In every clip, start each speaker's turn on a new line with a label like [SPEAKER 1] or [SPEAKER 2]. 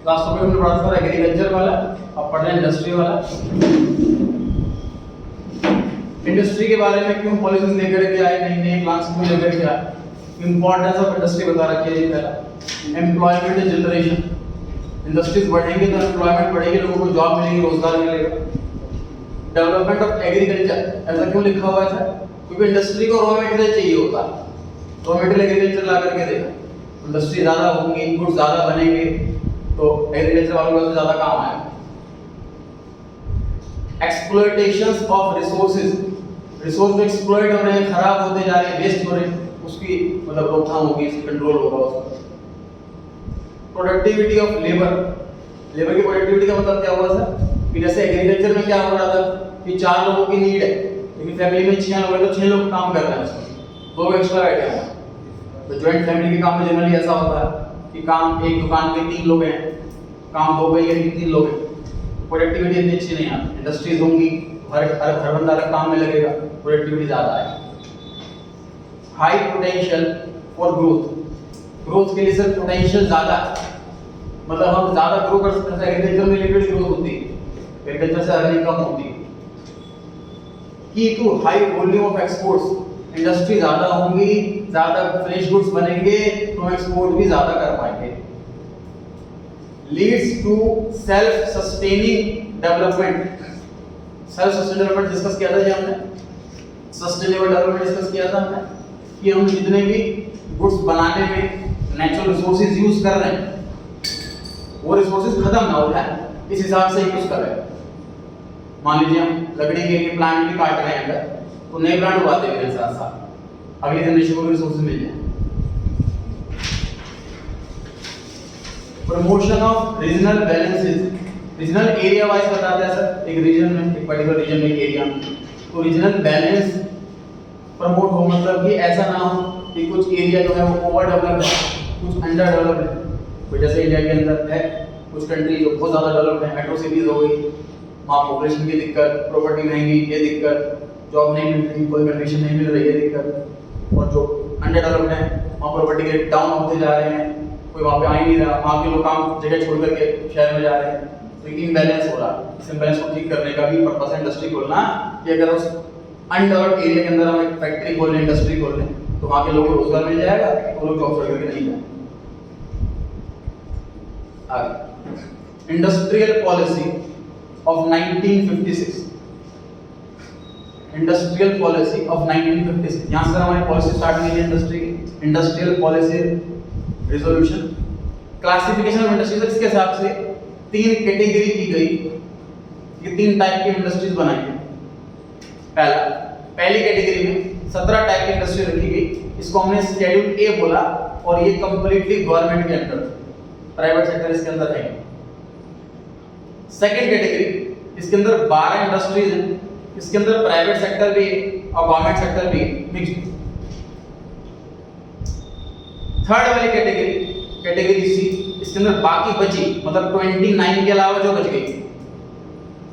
[SPEAKER 1] Last topic हमने पढ़ा था एग्रीकल्चर वाला, अब पढ़ रहे हैं इंडस्ट्री वाला। इंडस्ट्री के बारे में क्यों पॉलिसीज लेकर के आए, नई नई प्लान्स क्यों लेकर के आए, इंपॉर्टेंस ऑफ इंडस्ट्री बता रखी है। पहला एम्प्लॉयमेंट जनरेशन, इंडस्ट्रीज बढ़ेंगे तो एम्प्लॉयमेंट बढ़ेगी, लोगों को जॉब मिलेगी, रोजगार मिलेगा। डेवलपमेंट ऑफ एग्रीकल्चर, ऐसा क्यों लिखा हुआ है? क्योंकि इंडस्ट्री को रॉ मटेरियल चाहिए होता है, रॉ मटेरियल एग्रीकल्चर ला करके देगा। इंडस्ट्री ज़्यादा होंगी, इनपुट ज़्यादा बनेंगे तो एग्रीकल्चर वालों को ज़्यादा काम आएगा। एक्सप्लॉयटेशंस ऑफ रिसोर्सेज, रिसोर्स एक्सप्लॉइट हो रहे हैं, खराब होते जा रहे हैं, वेस्ट हो रहे हैं, उसकी मतलब रोकथाम होगी, कंट्रोल होगा उसका। प्रोडक्टिविटी ऑफ लेबर, लेबर की प्रोडक्टिविटी का मतलब क्या हुआ सर कि जैसे एग्रीकल्चर में क्या हो रहा था कि 4 लोगों की नीड है, लेकिन फैमिली में 6 लोग हैं तो 6 लोग काम कर रहे हैं उसमें, 2 एक्स्ट्रा बैठे हैं। तो जॉइंट फैमिली के काम में जनरली ऐसा होता है कि काम एक दुकान पे 3 लोग हैं, काम 2 पे या 3 लोग हैं, प्रोडक्टिविटी इतनी अच्छी नहीं आती। इंडस्ट्रीज होंगी, हर बंदा अलग काम में लगेगा, प्रोडक्टिविटी ज़्यादा आएगी। High potential for growth, growth के लिए सर पोटेंशियल ज़्यादा है, मतलब हम ज़्यादा ग्रो कर सकते हैं। एग्रीकल्चर में लिमिटेड ग्रोथ होती है, एग्रीकल्चर से अर्निंग कम होती है। की to high volume of exports, industry ज़्यादा होंगी, ज़्यादा फ्रेश गुड्स बनेंगे तो एक्सपोर्ट भी ज़्यादा कर पाएंगे। Leads to self sustaining development, self sustainable development discuss किया था जी हमने, सस्टेनेबल डेवलपमेंट डिस्कस किया था हमने कि हम जितने भी गुड्स बनाने में नेचुरल रिसोर्सेज यूज कर रहे हैं वो रिसोर्सेज खत्म ना हो जाए, इस हिसाब से यूज कर रहे हैं। मान लीजिए हम लकड़ी के लिए प्लांट भी काट रहे हैं अगर, तो नए प्लांट उगाते हैं साथ साथ, अगले जनरेशन को रिसोर्सेज मिल जाए। Promotion of regional balances, regional area wise बताते हैं सर, एक रीजन में, एक पर्टिकुलर रीजन में, एरिया में, तो रीजनल बैलेंस प्रमोट हो, मतलब कि ऐसा ना हो कि कुछ एरिया जो है वो ओवर डेवलप्ड है, कुछ अंडर डेवलप्ड है। तो जैसे इंडिया के अंदर है कुछ कंट्री जो बहुत ज़्यादा डेवलप्ड है, मेट्रो सिटीज हो गई, वहाँ पॉपुलेशन की दिक्कत, प्रॉपर्टी महंगी, ये दिक्कत, जॉब नहीं मिल रही, कोई कंडीशन नहीं मिल रही, ये दिक्कत। और जो अंडर डेवलप्ड है वहाँ प्रॉपर्टी रेट डाउन होते जा रहे हैं, कोई वहाँ पे आ ही नहीं रहा, वहाँ के लोग काम जगह छोड़ करके शहर में जा रहे हैं, तो इम्बैलेंस हो रहा है। इस इम्बैलेंस को ठीक करने का भी पर्पस है इंडस्ट्री खोलना, कि अगर उस अनडेवलप्ड एरिया के अंदर हम एक फैक्ट्री खोल लें, इंडस्ट्री खोल लें, तो वहाँ के लोगों को रोजगार मिल जाएगा, तो लोग जॉब छोड़ करके नहीं जाएंगे। आगे industrial policy of 1956, industrial policy of 1956, यहाँ से हमारी पॉलिसी स्टार्ट हुई है इंडस्ट्री की। Industrial policy resolution, classification of industries, इसके हिसाब से 3 कैटेगरी की गई कि 3 टाइप की इंडस्ट्रीज बनाई है। पहली कैटेगरी में 17 टाइप की इंडस्ट्री रखी गई, इसको हमने शेड्यूल ए बोला, और ये कंप्लीटली गवर्नमेंट के अंडर, प्राइवेट सेक्टर इसके अंदर है। सेकंड कैटेगरी, इसके अंदर 12 इंडस्ट्रीज हैं, इसके अंदर प्राइवेट सेक्टर भी और गवर्नमेंट सेक्टर भी मिक्स्ड। थर्ड वाली कैटेगरी, कैटेगरी सी, इसके अंदर बाकी बची, मतलब 29 के अलावा जो बच गई,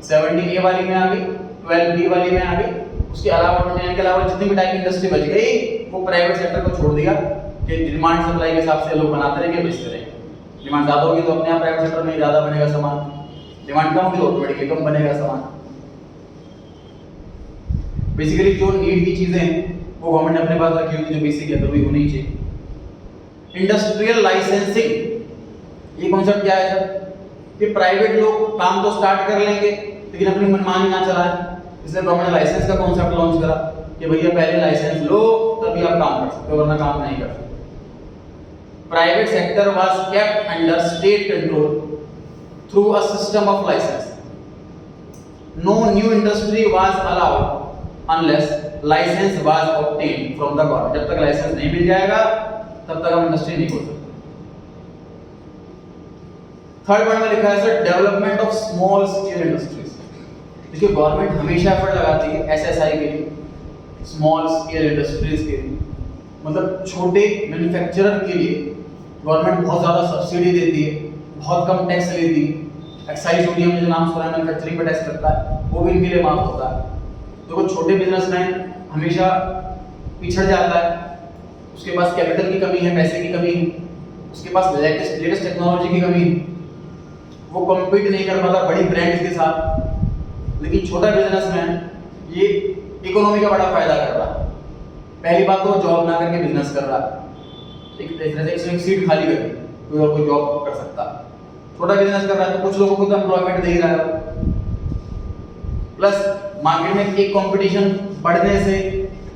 [SPEAKER 1] 17 ए वाली में आ गई, 12 बी वाली में आ गई, उसके अलावा 29 के अलावा जितनी भी टाइप की इंडस्ट्री बच गई वो प्राइवेट सेक्टर को छोड़ दिया कि डिमांड सप्लाई के हिसाब से लोग बनाते रहेंगे, बेचते रहेंगे। डिमांड ज़्यादा होगी तो अपने आप प्राइवेट सेक्टर में ज़्यादा बनेगा सामान, डिमांड कम होगी तो ऑटोमेटिकली कम बनेगा सामान। बेसिकली जो नीड की चीज़ें हैं वो गवर्नमेंट ने अपने पास रखी होती है, जो बेसिक है तो भी होनी चाहिए। इंडस्ट्रियल लाइसेंसिंग, ये कॉन्सेप्ट क्या है सर कि प्राइवेट लोग काम तो स्टार्ट कर लेंगे लेकिन अपनी मनमानी ना चलाएं, इसलिए गवर्नमेंट ने लाइसेंस का कॉन्सेप्ट लॉन्च करा कि भैया पहले लाइसेंस लो तभी आप काम कर सकते हो, वरना काम नहीं कर सकते। Private sector was kept under state control through a system of licence. No new industry was allowed unless licence was obtained from the government. जब तक लाइसेंस नहीं मिल जाएगा तब तक हम इंडस्ट्री नहीं खोल सकते। थर्ड पॉइंट में लिखा है sir development of small scale industries. देखिए गवर्नमेंट हमेशा एफर्ट लगाती है एसएसआई के लिए, स्मॉल स्केल इंडस्ट्रीज के लिए, मतलब छोटे मैन्युफैक्चरर के लिए गवर्नमेंट बहुत ज़्यादा सब्सिडी देती है, बहुत कम टैक्स लेती है। एक्साइज ड्यूटी हमने जो नाम सुना है, मैन्युफैक्चरिंग पर टैक्स लगता है, वो भी इनके लिए माफ होता है। तो वो छोटे बिजनेसमैन हमेशा पिछड़ जाता है, उसके पास कैपिटल की कमी है, पैसे की कमी है, उसके पास लेटेस्ट टेक्नोलॉजी की कमी है, वो कम्पीट नहीं कर पाता बड़ी ब्रांड्स के साथ, लेकिन छोटा बिजनेसमैन ये इकोनॉमी का बड़ा फायदा कर रहा है। पहली बात तो जॉब ना करके बिजनेस कर रहा है, एक सीट खाली करके कोई और कोई जॉब कर सकता। छोटा बिजनेस कर रहा है तो कुछ लोगों को तो एम्प्लॉयमेंट दे ही रहा है। प्लस मार्केट में एक कंपटीशन बढ़ने से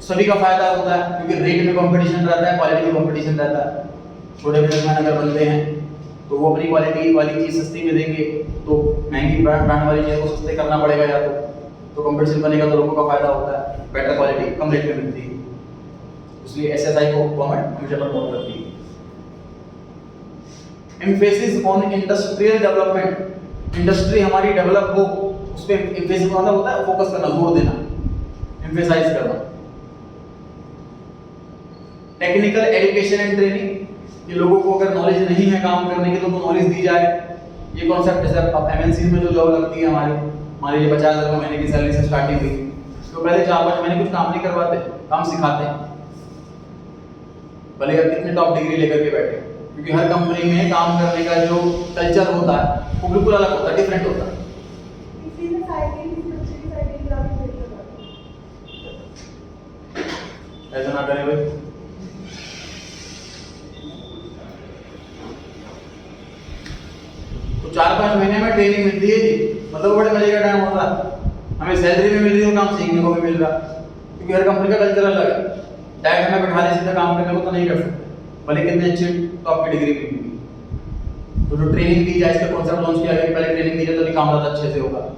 [SPEAKER 1] सभी का फायदा होता है, क्योंकि रेट में कंपटीशन रहता है, क्वालिटी में कंपटीशन रहता है। छोटे बिजनेसमैन अगर बनते हैं तो वो अपनी क्वालिटी वाली चीज सस्ती में देंगे, तो महंगी ब्रांड वाली चीज को सस्ते करना पड़ेगा, या तो कंपटीशन बनेगा तो लोगों का फायदा होता है, बेटर क्वालिटी कम रेट में मिलती है। इसलिए एसएसआई को गवर्नमेंट हमेशा प्रमोट करती है। Emphasis on industrial development, industry हमारी डेवलप हो उस पे एम्फेसिस मतलब होता है फोकस करना, जोर देना, एम्फेसाइज करना। टेक्निकल एजुकेशन एंड ट्रेनिंग, कि लोगों को अगर नॉलेज नहीं है काम करने की तो उनको नॉलेज दी जाए। ये कॉन्सेप्ट जैसे अब एमएनसी में जो जॉब लगती है हमारी, मान लीजिए 50,000 महीने की सैलरी से स्टार्टिंग हुई, तो पहले 4-5 महीने कुछ काम नहीं करवाते, काम सिखाते हैं, भले आप कितने टॉप डिग्री लेकर के बैठे, क्योंकि हर कंपनी में काम करने का जो कल्चर होता है वो बिल्कुल अलग होता है, डिफरेंट होता है। ऐसा ना करें भाई। तो 4-5 महीने में ट्रेनिंग मिलती है जी, मतलब बड़े मजे का टाइम होता है, हमें सैलरी भी मिल रही है, काम सीखने को भी मिल रहा, क्योंकि हर कंपनी का कल्चर अलग है। डायरेक्ट हमें बैठा दे सीधा काम करने को तो नहीं कर सकते, भले कितने अच्छे तो आपकी डिग्री भी मिलेगी। तो जो ट्रेनिंग दी जाए, इसका कॉन्सेप्ट लॉन्च किया गया, पहले ट्रेनिंग दी जाए तभी काम ज़्यादा अच्छे से होगा।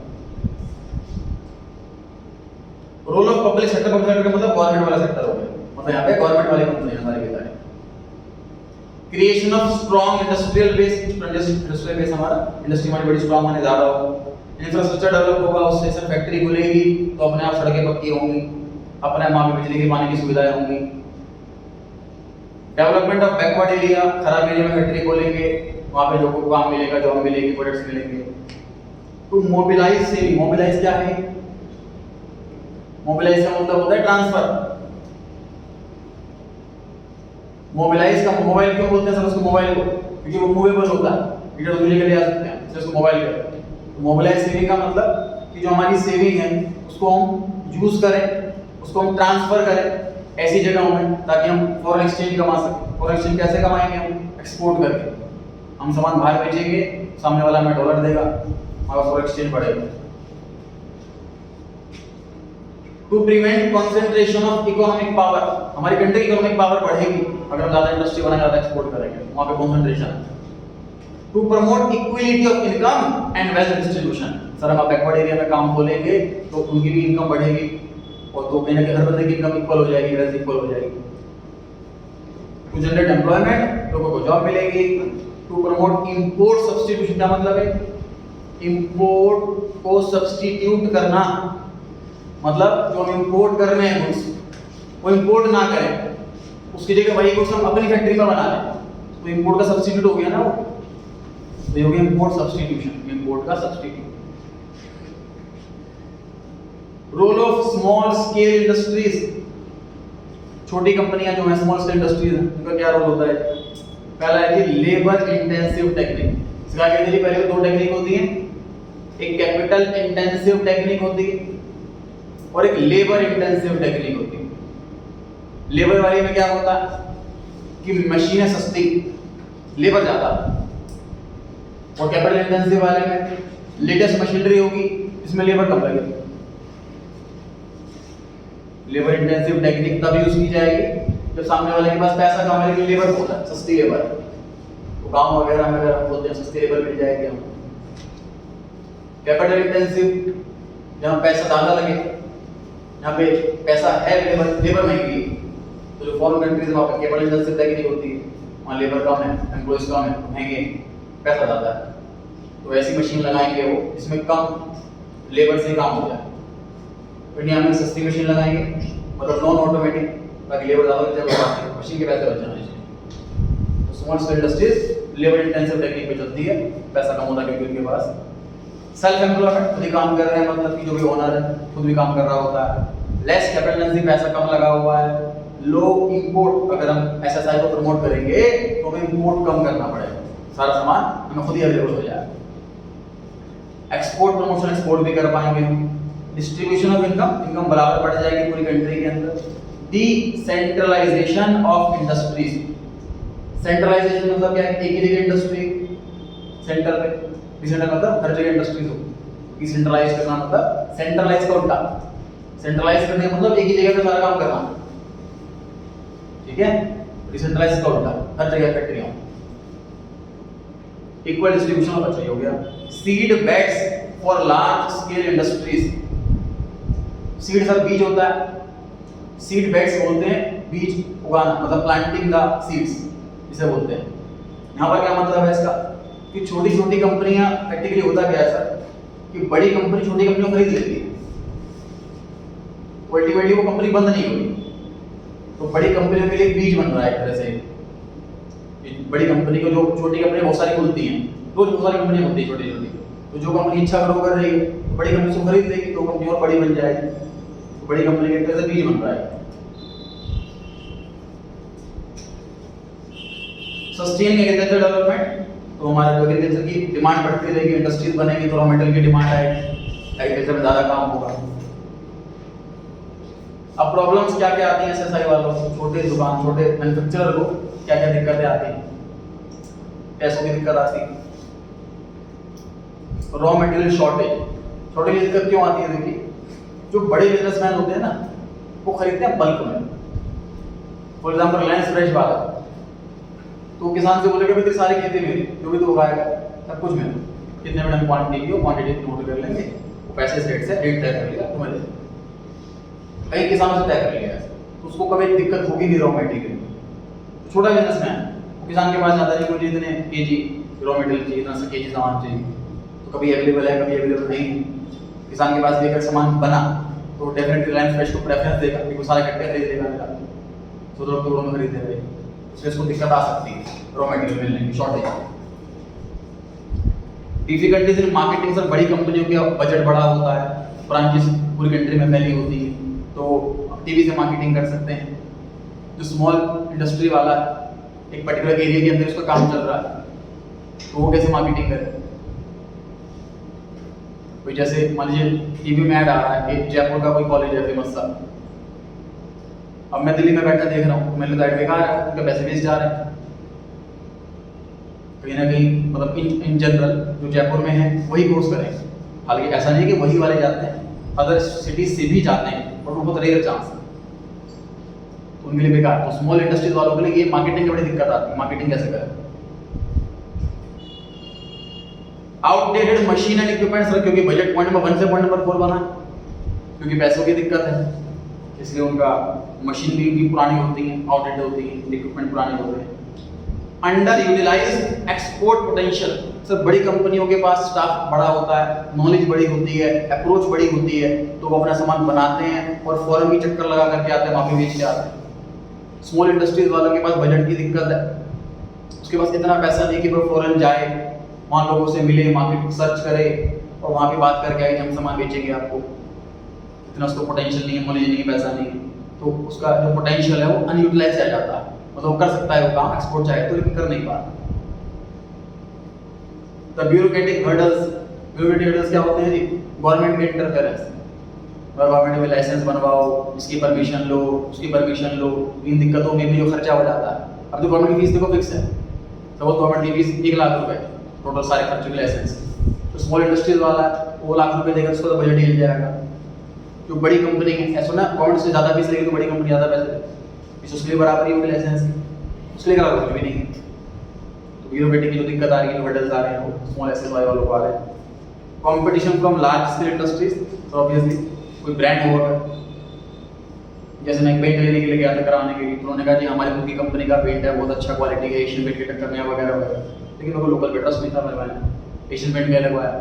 [SPEAKER 1] Role of public sector, public sector का मतलब गवर्नमेंट वाला सेक्टर हो गया, मतलब यहाँ पे गवर्नमेंट वाली कंपनी हमारी के सारे। Creation of strong industrial base, industrial base हमारा इंडस्ट्री हमारी बड़ी स्ट्रॉन्ग होने जा रहा हो, इंफ्रास्ट्रक्चर डेवलप होगा, उससे सब फैक्ट्री खुलेगी तो अपने आप सड़कें पक्की होंगी, अपने आप वहाँ पे बिजली की पानी की सुविधाएं होंगी। डेवलपमेंट ऑफ बैकवर्ड एरिया, खराब एरिया में फैक्ट्री खोलेंगे, वहाँ पे लोगों को काम मिलेगा, जॉब मिलेगी, प्रोडक्ट्स मिलेंगे। टू मोबिलाइज सेविंग, मोबिलाइज क्या है? मोबिलाइज का मतलब होता है ट्रांसफर। मोबिलाइज का मोबाइल क्यों बोलते हैं सर उसको मोबाइल को? क्योंकि वो मूवेबल होता है, इधर उधर लेके ले जा सकते हैं, इसलिए उसको मोबाइल कहते हैं। तो मोबिलाइज सेविंग का मतलब कि जो हमारी सेविंग है उसको हम यूज करें, उसको हम ट्रांसफर करें ऐसी जगहों में, ताकि हम फॉरेन एक्सचेंज कमा सकें। फॉरेन एक्सचेंज कैसे कमाएंगे? हम एक्सपोर्ट करके, हम सामान बाहर बेचेंगे, सामने वाला हमें डॉलर देगा, हमारा फॉरेन एक्सचेंज बढ़ेगा। To prevent concentration of economic power, हमारी कंट्री की इकोनॉमिक पावर बढ़ेगी अगर हम ज्यादा इंडस्ट्री बनाएंगे, ज्यादा एक्सपोर्ट करेंगे, वहां पे कंसंट्रेशन है। To promote equality of income and wealth distribution, sir हम बैकवर्ड एरिया में काम खोलेंगे तो उनकी भी इनकम बढ़ेगी, और तो कहीं ना कहीं हर बंदे की इनकम इक्वल हो जाएगी, वेल्थ इक्वल हो जाएगी। टू जनरेट एम्प्लॉयमेंट, लोगों को जॉब मिलेगी। टू प्रमोट इंपोर्ट सब्स्टिट्यूशन, का मतलब है इंपोर्ट को सब्स्टिट्यूट करना, मतलब जो हम इंपोर्ट कर रहे हैं गुड्स वो इंपोर्ट ना करें, उसकी जगह वही गुड्स हम अपनी फैक्ट्री में बना लें, तो इंपोर्ट का सब्स्टिट्यूट हो गया ना वो, तो ये हो गया इंपोर्ट सब्स्टिट्यूशन, इंपोर्ट का substitute. Role of small scale industries, छोटी कंपनियां जो हैं, स्मॉल स्केल इंडस्ट्रीज, उनका क्या रोल होता है? पहला है कि लेबर इंटेंसिव टेक्निक, इसका कहते हैं पहले 2 टेक्निक होती है, एक कैपिटल इंटेंसिव टेक्निक होती है और एक लेबर इंटेंसिव टेक्निक होती है। लेबर वाली में क्या होता है कि मशीनें सस्ती, लेबर ज्यादा, और कैपिटल इंटेंसिव वाले में लेटेस्ट मशीनरी होगी, इसमें लेबर कम लगेगी। लेबर इंटेंसिव टेक्निक तब यूज की जाएगी जब सामने वाले के पास पैसा कम है लेकिन लेबर बहुत है, सस्ती लेबर है, तो काम वगैरह में अगर हम बोलते हैं सस्ती लेबर मिल जाएगी हमको। कैपिटल इंटेंसिव, जहाँ पैसा ज्यादा लगे, यहाँ पे पैसा है, लेबर महंगी है, तो जो फॉरेन कंट्रीज में वहाँ पे कैपिटल इंटेंसिव टेक्निक होती है, वहाँ लेबर कम है, एम्प्लॉइज कम है, महंगे, पैसा ज्यादा है, तो ऐसी मशीन लगाएंगे वो जिसमें कम लेबर से काम हो जाए। इंडिया में सस्ती मशीन लगाएंगे, मतलब नॉन ऑटोमेटिक, ताकि लेबर ज्यादा लग जाए, मशीन के पैसे बच जाने चाहिए। तो small scale industries labour intensive technique पे चलती है, पैसा कम होता है क्योंकि उनके पास सेल्फ एम्प्लॉयमेंट, खुद ही काम कर रहे हैं, मतलब कि जो भी ओनर है खुद भी काम कर रहा होता है। लेस कैपिटल इंटेंसिव, पैसा कम लगा हुआ है। लो इंपोर्ट, अगर हम एसएसआई को प्रमोट करेंगे तो हमें इंपोर्ट कम करना पड़ेगा, सारा सामान हमें खुद ही अवेलेबल हो जाएगा। एक्सपोर्ट प्रमोशन एक्सपोर्ट भी कर पाएंगे हम। डिस्ट्रीब्यूशन ऑफ इनकम, इनकम बराबर बढ़ जाएगी पूरी कंट्री के अंदर। डिसेंट्रलाइजेशन ऑफ इंडस्ट्रीज, सेंट्रलाइजेशन मतलब क्या है, एक ही जगह इंडस्ट्री सेंटर पे, डिसेंट्रल मतलब हर जगह इंडस्ट्रीज हो। डिसेंट्रलाइज करना मतलब सेंट्रलाइज का उल्टा, सेंट्रलाइज करने का मतलब एक ही जगह पे सारा काम करना, ठीक है। डिसेंट्रलाइज का उल्टा हर जगह फैक्ट्रियां, इक्वल डिस्ट्रीब्यूशन होना चाहिए, हो गया। Seed beds for large scale industries, seed sir बीज होता है, सीड बेड्स बोलते हैं बीज उगाना, मतलब प्लांटिंग द सीड्स जिसे बोलते हैं। यहाँ पर क्या मतलब है इसका कि छोटी छोटी कंपनियां, प्रैक्टिकली होता क्या है सर कि बड़ी कंपनी छोटी कंपनियों को खरीद लेती है, अल्टीमेटली वो कंपनी बंद नहीं हुई, तो बड़ी कंपनियों के लिए बीज बन रहा है एक तरह से। बड़ी कंपनी को, जो छोटी कंपनी बहुत सारी खुलती हैं, रोज बहुत सारी कंपनियां होती है छोटी छोटी, तो जो कंपनी अच्छा ग्रो कर रही है तो बड़ी कंपनी से खरीद लेगी, तो कंपनी और बड़ी बन जाएगी, तो बड़ी कंपनी के तरह से बीज बन रहा है। सस्टेनिंग एग्रीकल्चर डेवलपमेंट, तो हमारा एग्रीकल्चर की डिमांड बढ़ती रहेगी, इंडस्ट्रीज बनेगी तो रॉ मटेरियल की डिमांड आएगी, एग्रीकल्चर में ज्यादा काम होगा। अब प्रॉब्लम्स क्या क्या आती हैं एसएसआई वालों को, छोटे दुकान, छोटे मैन्युफैक्चरर को क्या क्या दिक्कतें आती हैं, पैसों की दिक्कत आती है, रॉ मटेरियल शॉर्टेज, शॉर्टेज की दिक्कत क्यों आती है, देखिए जो बड़े बिजनेसमैन होते हैं ना वो खरीदते हैं बल्क में। फॉर एग्जांपल रिलायंस फ्रेश वाला, तो किसान से बोलेगा तेरी सारी खेती मेरी, जो भी तो उगाएगा सब कुछ मेरा, कितने में हम क्वांटिटी हो, क्वांटिटी नोट कर लेंगे, वो पैसे से रेट तय कर लिया तुम्हें दे, कई किसानों से तय कर लिया, तो उसको कभी दिक्कत होगी नहीं रॉ मटेरियल। छोटा बिजनेसमैन, वो किसान के पास जाता नहीं, मुझे इतने केजी रॉ मटेरियल चाहिए, इतना सा केजी सामान चाहिए, तो कभी अवेलेबल है कभी अवेलेबल नहीं है। किसान के पास लेकर सामान बना तो डेफिनेटली रिलायंस फ्रेश को प्रेफरेंस देगा कि वो सारे इकट्ठे खरीद लेगा मेरा, तो लोग में खरीद लेंगे, उससे इसको दिक्कत आ सकती है रॉ मटेरियल मिलने की, shortage. Difficulties in marketing, sir बड़ी कंपनियों का बजट बड़ा होता है, ब्रांचेस पूरी कंट्री में फैली होती है, तो टीवी से मार्केटिंग कर सकते हैं। जो स्मॉल इंडस्ट्री वाला है, एक पर्टिकुलर एरिया के अंदर उसका काम चल रहा है, तो वो कैसे मार्केटिंग करे। कोई जैसे मान लीजिए टीवी में ऐड आ रहा है कि जयपुर का कोई कॉलेज है फेमस सा, अब मैं दिल्ली में बैठा देख रहा हूँ तो मेरे ऐड बेकार है, उनके पैसे वेस्ट जा रहे हैं कहीं ना कहीं, मतलब इन जनरल जो जयपुर में है वही कोर्स करें। हालांकि ऐसा नहीं कि वही वाले जाते हैं, अदर सिटीज से भी जाते हैं, और वो बहुत रेयर चांस है, तो उनके लिए बेकार। तो स्मॉल इंडस्ट्रीज वालों के लिए ये मार्केटिंग की बड़ी दिक्कत आती है, मार्केटिंग कैसे करें। Outdated machine and equipment, sir क्योंकि बजट पॉइंट नंबर 1 से पॉइंट नंबर 4 बना, क्योंकि पैसों की दिक्कत है, इसलिए उनका मशीन भी उनकी पुरानी होती है, आउटडेटेड होती है, इक्विपमेंट पुराने होते हैं। Underutilised export potential, sir बड़ी कंपनियों के पास स्टाफ बड़ा होता है, नॉलेज बड़ी होती है, अप्रोच बड़ी होती है, तो वो अपना सामान बनाते हैं और फॉरेन की चक्कर लगा करके आते हैं, वहां पे बेच के आते हैं। स्मॉल इंडस्ट्रीज वालों के पास बजट की दिक्कत है, उसके पास इतना पैसा नहीं कि वो फॉरेन जाए, वहाँ लोगों से मिले, मार्केट सर्च करे और वहाँ पे बात करके आए कि हम सामान बेचेंगे आपको, इतना उसको पोटेंशियल नहीं है, नॉलेज नहीं है, पैसा नहीं है, तो उसका जो पोटेंशियल है वो अनयूटिलाइज रह जाता है। मतलब वो कर सकता है वो काम, एक्सपोर्ट चाहे तो, लेकिन कर नहीं पाता। The bureaucratic hurdles, bureaucratic hurdles क्या होते हैं जी, गवर्नमेंट के इंटरफेरेंस, गवर्नमेंट में लाइसेंस बनवाओ, इसकी परमिशन लो, उसकी परमिशन लो, इन दिक्कतों में भी जो खर्चा हो जाता है। अब तो गवर्नमेंट की फीस देखो फिक्स है, सपोज गवर्नमेंट की फीस 1 लाख रुपए टोटल सारे खर्चों के लाइसेंस, तो स्मॉल इंडस्ट्रीज वाला वो लाख रुपए देगा, उसको तो बजट हिल जाएगा। जो बड़ी कंपनी है, ऐसा ना गवर्नमेंट से ज़्यादा फीस लेगी तो बड़ी कंपनी ज़्यादा पैसे देगी, उसके लिए बराबरी होगी लाइसेंस की, उसके लिए कुछ भी नहीं है। तो ब्यूरोक्रेटिक की जो दिक्कत आ रही है, जो हर्डल्स आ रहे हैं, वो स्मॉल एसएसआई वालों को आ रहे हैं। Competition from large scale industries, तो ऑब्वियसली कोई ब्रांड होगा, जैसे मैं पेंट लेने के लिए गया था कराने के लिए, तो उन्होंने कहा जी हमारी खुद की कंपनी का पेंट है, बहुत अच्छा क्वालिटी है, एशियन पेंट की टक्कर में वगैरह वगैरह, लेकिन मेरे को लोकल पे ट्रस्ट नहीं था, मैंने एशियन पेंट में लगवाया।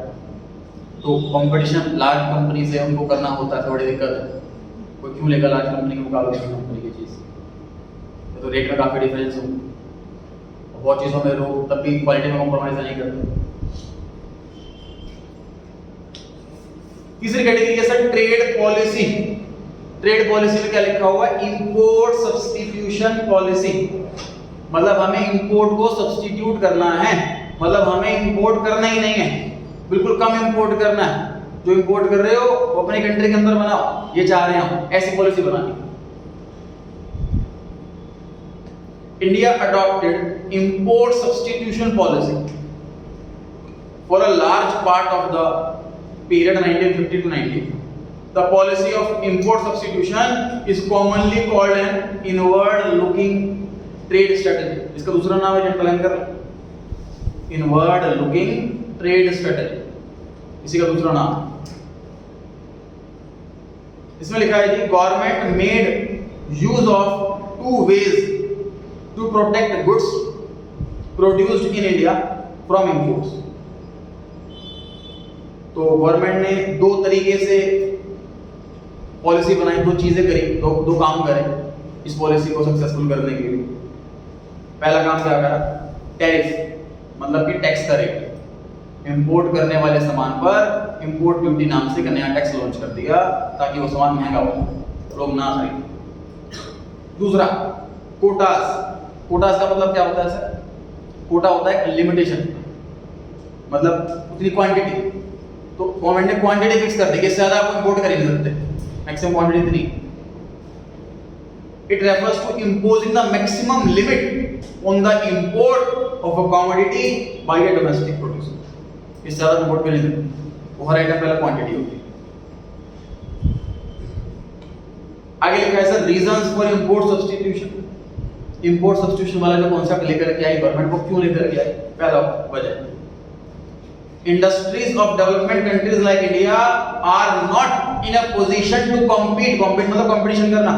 [SPEAKER 1] तो कंपटीशन लार्ज कंपनी से उनको करना होता है, थोड़ी दिक्कत है, कोई क्यों लेगा लार्ज कंपनी के मुकाबले में कंपनी की चीज़, तो रेट में काफ़ी डिफरेंस हो, बहुत चीज़ों में लोग तब भी क्वालिटी में कॉम्प्रोमाइज़ नहीं करते। तीसरी कैटेगरी है sir trade policy. Trade policy में क्या लिखा हुआ है, इंपोर्ट सब्स्टिट्यूशन पॉलिसी, मतलब हमें इंपोर्ट को सब्स्टिट्यूट करना है, मतलब हमें इंपोर्ट करना ही नहीं है, बिल्कुल कम इंपोर्ट करना है, जो इंपोर्ट कर रहे हो वो अपनी कंट्री के अंदर बनाओ, ये चाह रहे हैं हम, ऐसी पॉलिसी बनानी। India adopted import substitution policy for a large part of the period 1950 to 90। The policy of import substitution is commonly called an inward-looking trade strategy। इसका दूसरा नाम है जनरल कर inward-looking trade strategy, इसी का दूसरा नाम। इसमें लिखा है कि government made use of two ways to protect goods produced in India from imports. तो गवर्नमेंट ने दो तरीके से पॉलिसी बनाई, दो चीजें करी, दो काम करें इस पॉलिसी को सक्सेसफुल करने के लिए। पहला काम क्या करा, टैरिफ, मतलब कि टैक्स का रेट, इंपोर्ट करने वाले सामान पर इंपोर्ट ड्यूटी नाम से एक नया टैक्स लॉन्च कर दिया ताकि वो सामान महंगा हो, लोग ना खरीदें। दूसरा कोटास। कोटास का मतलब क्या होता है सर? कोटा होता है लिमिटेशन, मतलब उतनी क्वांटिटी। तो गवर्नमेंट ने क्वांटिटी फिक्स कर दी कि इससे ज्यादा आप इंपोर्ट कर ही नहीं सकते, मैक्सिमम क्वांटिटी इतनी। It refers to imposing the maximum limit on the import of a commodity by a domestic producer. इससे ज्यादा इंपोर्ट कर नहीं सकते, वो हर आइटम पहले क्वांटिटी होती है। आगे लिखा है sir reasons for import substitution. Import substitution वाला जो कॉन्सेप्ट लेकर के आई गवर्नमेंट, वो क्यों लेकर के आई? पहला वजह, industries of development countries like India are not in a position to compete मतलब competition करना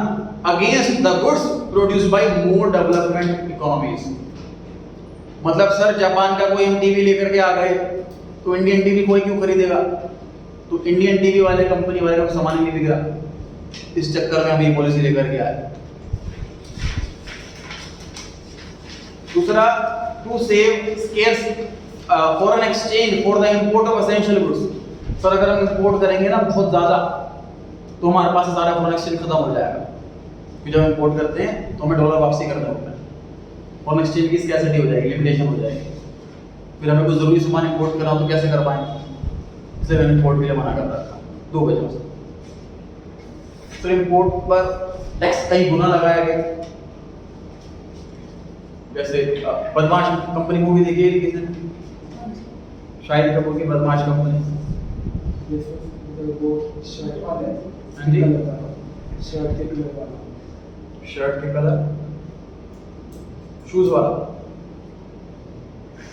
[SPEAKER 1] against the goods produced by more development economies। मतलब सर जापान का कोई हम टीवी लेकर के आ गए तो इंडियन टीवी कोई क्यों खरीदेगा? तो इंडियन टीवी वाले कंपनी वाले का सामान नहीं बिक रहा, इस चक्कर में हम ये पॉलिसी लेकर के आए। दूसरा, to save scarce foreign exchange for the import of essential goods. Sir अगर हम इंपोर्ट करेंगे ना बहुत ज्यादा तो हमारे पास सारा फॉरेन एक्सचेंज खत्म हो जाएगा, कि जब इंपोर्ट करते हैं तो हमें डॉलर वापसी करना होता है, फॉरेन एक्सचेंज की स्कैसिटी हो जाएगी, लिमिटेशन हो जाएगी, फिर हमें कुछ जरूरी सामान इंपोर्ट करना हो तो कैसे कर पाएंगे? इसलिए मैंने इंपोर्ट के लिए मना कर रखा, दो वजहों से। तो इंपोर्ट पर टैक्स कई गुना लगाया गया। जैसे बदमाश कंपनी मूवी देखी है किसी, शाहिद कपूर की बदमाश कंपनी, शर्ट के कलर शूज वाला।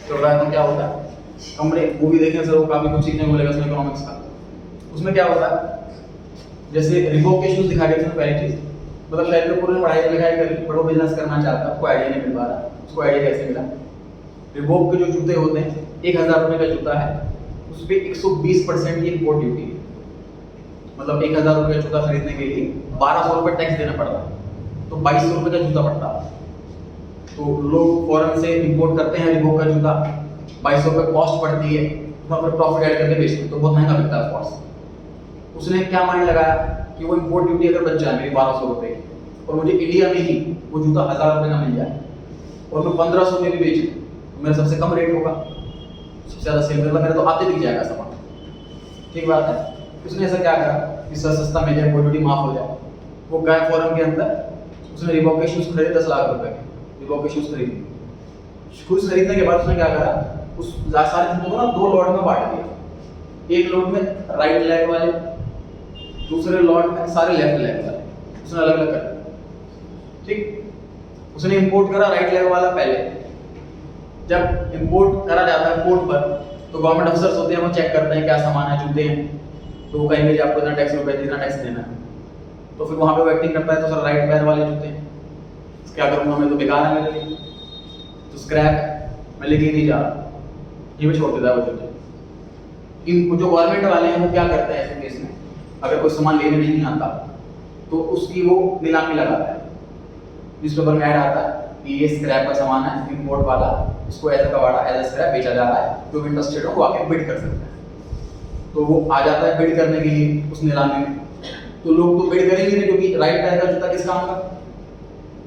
[SPEAKER 1] तो तो क्या होता है, कंपनी मूवी देखें सर, वो काफी कुछ सीखने को मिलेगा उसमें इकोनॉमिक्स का। उसमें क्या होता है, जैसे रिबॉक के शूज दिखा गए थे पहली चीज, मतलब शाहिद कपूर ने पढ़ाई लिखाई करी, बड़ा बिजनेस करना चाहता है, उसको आइडिया नहीं मिल पा रहा, उसको आइडिया कैसे मिला? रिबॉक के जो जूते होते हैं 1000 रुपए का जूता है, उस पर 120% की इंपोर्ट ड्यूटी है, मतलब 1000 रुपए का जूता खरीदने के लिए 1200 रुपए टैक्स देना पड़ता है, तो 2200 रुपए का जूता पड़ता है। तो लोग फॉरेन से इंपोर्ट करते हैं रिबॉक का जूता, 2200 रुपए कॉस्ट पड़ती है, तो फिर प्रॉफिट ऐड करके बेचते हैं, तो बहुत महंगा बिकता है कॉस्ट। उसने क्या माइंड लगाया कि वो इंपोर्ट ड्यूटी अगर बच जाए मेरी 1200 रुपए और मुझे इंडिया में ही वो जूता 1000 रुपए का मिल जाए और मैं 1500 में भी बेचूं, तो मेरा सबसे कम रेट होगा, सबसे ज्यादा सेल मिलेगा, मेरा तो आते बिक जाएगा सामान। ठीक बात है। उसने ऐसा क्या करा कि सस्ता मिल जाए, ड्यूटी माफ हो जाए। वो गए फॉरेन के अंदर, उसने रिबॉक के शूज खरीदे 10 लाख रुपए के, रिबॉक के शूज खरीदे। शूज खरीदने के बाद उसने क्या करा, उस सारे जूतों को ना 2 लॉट में बांट दिया। एक लॉट में राइट लेग वाले, दूसरे लॉट में सारे लेफ्ट लेग वाले, उसने अलग अलग कर। ठीक, उसने इंपोर्ट करा राइट लेग वाला पहले। जब इंपोर्ट करा जाता है पोर्ट पर, तो गवर्नमेंट अफसर्स होते हैं, वो चेक करते हैं क्या सामान है, जूते हैं, तो वो कहेंगे आपको इतना टैक्स रुपए इतना टैक्स देना है। तो फिर वहां पे वो एक्टिंग करता है, तो सर राइट पैर वाले जूते हैं, क्या करूंगा मैं, तो बेकार है मेरे लिए, तो स्क्रैप है, मैं लेके ही नहीं जा रहा, ये भी छोड़ देता है वो जूते। इन जो गवर्नमेंट वाले हैं वो क्या करते हैं ऐसे केस में, अगर कोई सामान लेने नहीं आता तो उसकी वो नीलामी लगाता है, न्यूज़पेपर में ऐड आता है कि ये स्क्रैप का सामान है, इंपोर्ट वाला, इसको ऐसा कबाड़ा एज स्क्रैप बेचा जा रहा है, जो इंटरेस्टेड हो वो आके बिड कर सकता है। तो वो आ जाता है बिड करने के लिए उस नीलामी में, तो लोग तो बिड करेंगे नहीं, क्योंकि राइट पैर का जूता किस काम का,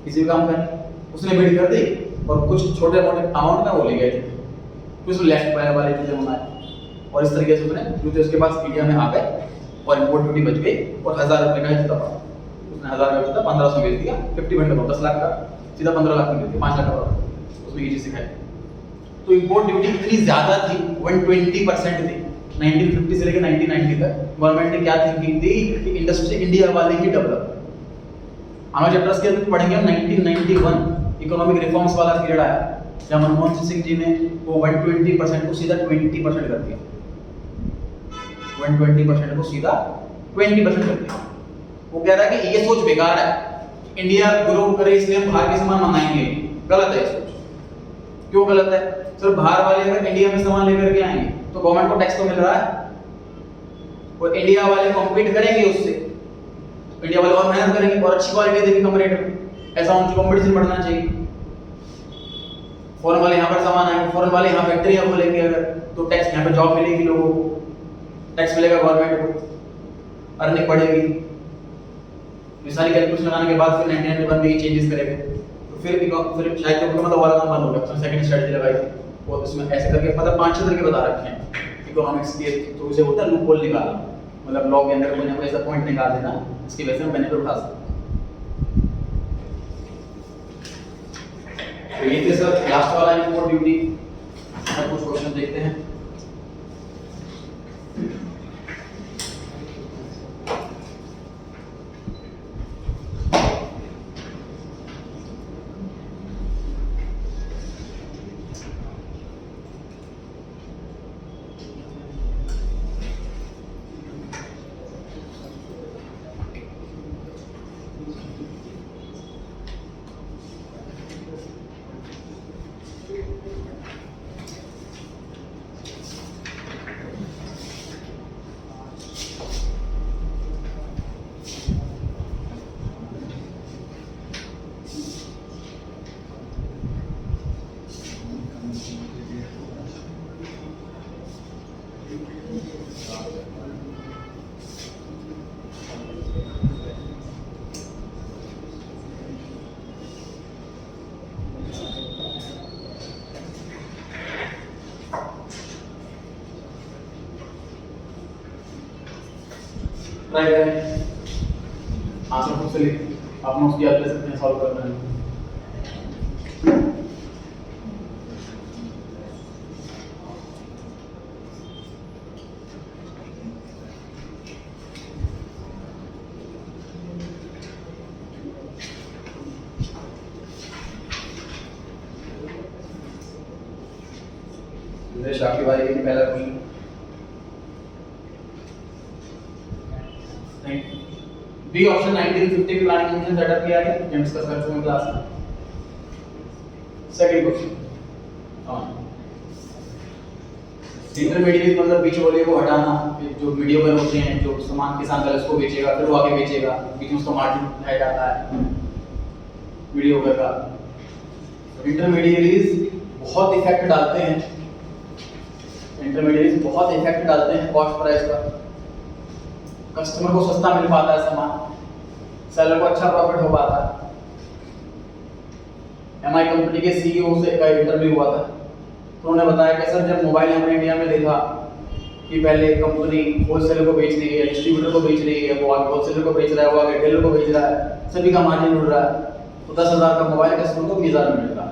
[SPEAKER 1] किसी भी काम का नहीं। उसने बिड कर दी और कुछ छोटे मोटे अमाउंट में वो ले गए थे, कुछ लेफ्ट पैर वाले जूते मंगाए, और इस तरीके से उसने जूते उसके पास इंडिया में आ गए और इम्पोर्ट ड्यूटी बच गई और 1000 रुपये का जूता पड़ा। उसने 1000 का जूता 1500 बेच दिया, 50% 10 लाख का सीधा 15 लाख में बेच दिया, 5 लाख का प्रॉफिट। उसमें ये चीज सिखाई। तो इम्पोर्ट ड्यूटी इतनी ज्यादा थी, 120% थी 1950 से लेकर 1990 तक। गवर्नमेंट ने क्या थिंकिंग थी कि इंडस्ट्री इंडिया वाले ही डेवलप। हमारे चैप्टर्स के अंदर पढ़ेंगे 1991 इकोनॉमिक रिफॉर्म्स वाला पीरियड आया जब मनमोहन सिंह जी ने वो 120% को सीधा 20% कर दिया। 120% को सीधा 20% कर दिया। वो कह रहा है कि ये सोच बेकार है, इंडिया ग्रो करे इसलिए हम बाहर के सामान मंगाएंगे। गलत है ये सोच। क्यों गलत है? सर बाहर वाले अगर इंडिया में सामान लेकर के आएंगे तो गवर्नमेंट को टैक्स तो मिल रहा है और इंडिया वाले कॉम्पीट करेंगे उससे। इंडिया वाले और मेहनत करेंगे और अच्छी क्वालिटी देंगे कम रेट में। ऐसा उनकी कॉम्पिटिशन बढ़ना चाहिए। फॉरेन वाले यहाँ पर सामान आएंगे, फॉरेन वाले यहाँ फैक्ट्रियाँ खोलेंगे अगर, तो टैक्स यहाँ पे जॉब मिलेगी, लोगों को टैक्स मिलेगा, गवर्नमेंट को अर्निंग बढ़ेगी। ये सारी कैलकुलेशन लगाने के बाद फिर 1991 में ये चेंजेस करेंगे। तो फिर शायद तो मतलब वाला काम बंद हो गया। सेकंड स्ट्रेटजी लगाई थी और उसमें ऐसे करके मतलब 5-6 तरीके बता रखे हैं इकोनॉमिक्स के। तो उसे होता है लूप होल निकालना, मतलब लॉ के अंदर कोई ऐसा पॉइंट निकाल देना इसकी वजह से हम बेनिफिट उठा सकते हैं। तो ये थे सर लास्ट वाला इम्पोर्ट ड्यूटी। कुछ क्वेश्चन देखते हैं। ट्राई करें, आंसर खुद से लिख, आप नोट्स याद ले सकते हैं, सॉल्व करना है। आपकी बारी है, पहला question. B option 1950 planning commission set up किया गया, जो डिस्कस कर चुके हैं क्लास में। सेकंड क्वेश्चन, हां, इंटरमीडिएट मतलब बीच वाले को हटाना, जो मीडियोकर होते हैं, जो सामान किसान पहले उसको बेचेगा फिर वो आगे बेचेगा, बीच में उसका मार्जिन है जाता है मीडियोकर का। इंटरमीडिएरीज बहुत इफेक्ट डालते हैं, इंटरमीडिएट बहुत इफेक्ट डालते हैं कॉस्ट प्राइस पर। कस्टमर को सस्ता मिल पाता है सामान, सेलर को अच्छा प्रॉफिट हो पाता है। एमआई कंपनी के सीईओ से का इंटरव्यू हुआ था, तो उन्होंने बताया कि सर जब मोबाइल हमने इंडिया में देखा कि पहले कंपनी होलसेलर को बेच रही है, डिस्ट्रीब्यूटर को बेच रही है, वो आगे होलसेलर को बेच रहा है, वो आगे डीलर को बेच रहा है, सभी का मार्जिन उड़ रहा है, तो 10,000 का मोबाइल कस्टमर को 20,000 में मिलता,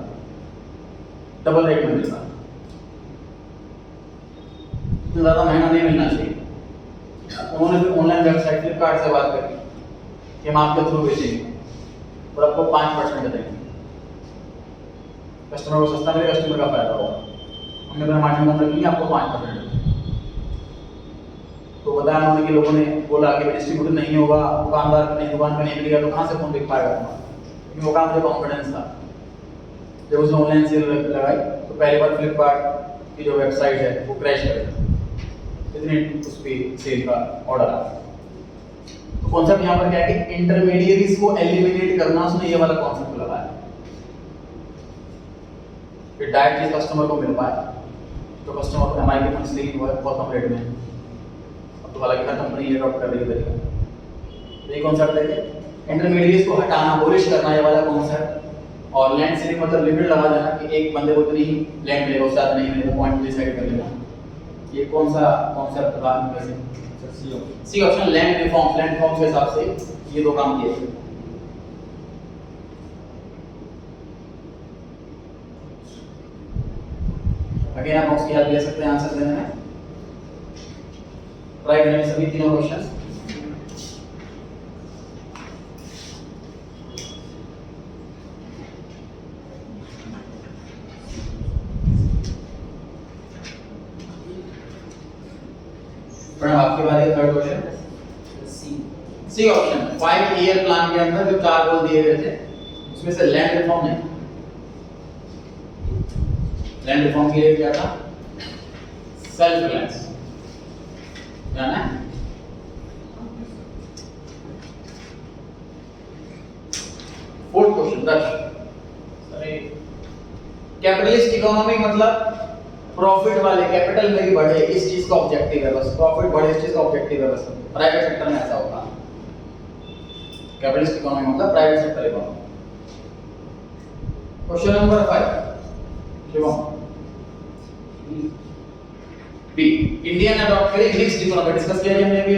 [SPEAKER 1] डबल रेट में मिलता। इतना ज़्यादा महंगा नहीं मिलना चाहिए। उन्होंने फिर ऑनलाइन वेबसाइट फ्लिपकार्ट से बात करी कि हम आपके थ्रू बेचेंगे और आपको 5% देंगे, कस्टमर को सस्ता मिलेगा, कस्टमर का फायदा होगा। हमने अपना मार्जिन कम रखेंगे, आपको 5%। तो बताया उन्होंने कि लोगों ने बोला कि डिस्ट्रीब्यूटर नहीं होगा, दुकानदार नहीं, दुकान पे नहीं मिलेगा तो कहाँ से फोन बिक पाएगा हमारा, क्योंकि वो काम मुझे कॉन्फिडेंस था। जब उसने ऑनलाइन सेल लगाई तो पहली बार फ्लिपकार्ट की जो वेबसाइट है वो क्रैश कर गई, इतने उस पे सेल का ऑर्डर आया। तो कॉन्सेप्ट यहाँ पर क्या है कि इंटरमीडिएरीज को एलिमिनेट करना, उसने ये वाला कॉन्सेप्ट लगाया कि डायरेक्ट चीज कस्टमर को मिल पाए, तो कस्टमर को एमआई के फंड्स लेकिन वो बहुत कम रेट में। अब तो हालांकि हर कंपनी ये अडॉप्ट कर रही है तरीका। ये कॉन्सेप्ट है कि इंटरमीडिएरीज को हटाना, अबॉलिश करना, ये वाला कॉन्सेप्ट। और लैंड सीलिंग मतलब लिमिट लगा देना कि एक बंदे को इतनी ही लैंड मिलेगा, उससे ज़्यादा नहीं मिलेगा, पॉइंट डिसाइड कर लेना। ये कौन सा कॉन्सेप्ट था में से? सी ऑप्शन, लैंड रिफॉर्म के हिसाब से ये दो काम किए थे। अगेन आप बॉक्स की हेल्प ले सकते हैं आंसर देने में। ट्राई करेंगे सभी तीनों क्वेश्चंस। आपके बाद ये third question C option 5 year plan के अंदर जो 4 गोल दिए गए थे उसमें से लैंड रिफॉर्म नहीं। लैंड रिफॉर्म के लिए क्या था? सेल्फ रिलायंस, जाना है। फोर्थ क्वेश्चन कैपिटलिस्ट इकोनॉमी मतलब प्रॉफिट वाले, कैपिटल मेरी बढ़े इस चीज का ऑब्जेक्टिव है बस, प्रॉफिट बढ़े इस चीज का ऑब्जेक्टिव है बस। प्राइवेट सेक्टर में ऐसा होगा। कैपिटलिस्ट इकोनॉमी मतलब private sector economy. Question number 5 Shivam B, India ने अडॉप्ट करी मिक्स्ड इकोनॉमी। डिस्कस किया हमने अभी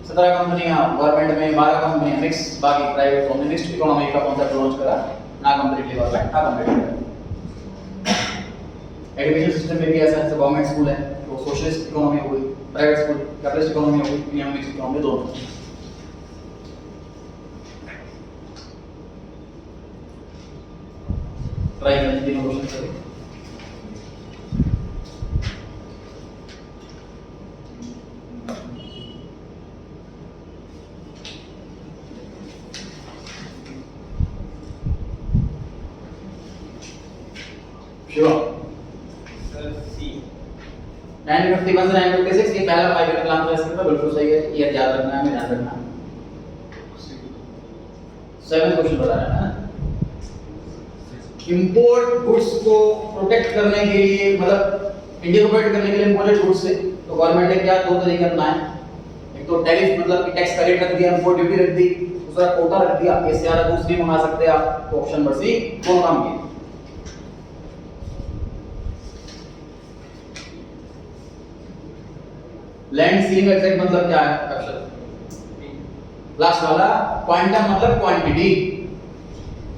[SPEAKER 1] 17 कंपनियां गवर्नमेंट में, 12 कंपनियां मिक्स, बाकी प्राइवेट। हमने मिक्स्ड इकोनॉमी का कॉन्सेप्ट लॉन्च करा, ना कंप्लीटली गवर्नमेंट ना कंप्लीटली। एजुकेशन सिस्टम में भी ऐसा है, गवर्नमेंट स्कूल है तो सोशलिस्ट इकोनॉमी हो गई, प्राइवेट स्कूल कैपिटलिस्ट इकोनॉमी हो गई, इंडिया में मिक्स्ड इकोनॉमी दोनों। ट्राई करें तीनों क्वेश्चन करें। श्योर 951 से 956 ये पहला 5 ईयर प्लान था, इसके तो बिल्कुल सही है। ये याद रखना है, हमें ध्यान रखना है। 7 क्वेश्चन बता रहा है ना। इंपोर्ट गुड्स को प्रोटेक्ट करने के लिए, मतलब इंडिया को प्रोटेक्ट करने के लिए इंपोर्टेड गुड्स से तो गवर्नमेंट ने क्या दो तरीके अपनाए। एक तो टैरिफ मतलब कि टैक्स का रेट रख दिया, इंपोर्ट ड्यूटी रख दी, दूसरा कोटा रख दिया। इससे ज्यादा गुड्स नहीं मंगा सकते आप, तो ऑप्शन नंबर सी कौन काम किया? लैंड सीलिंग एग्जैक्ट मतलब क्या है अक्षर? लास्ट वाला क्वांटम मतलब क्वांटिटी।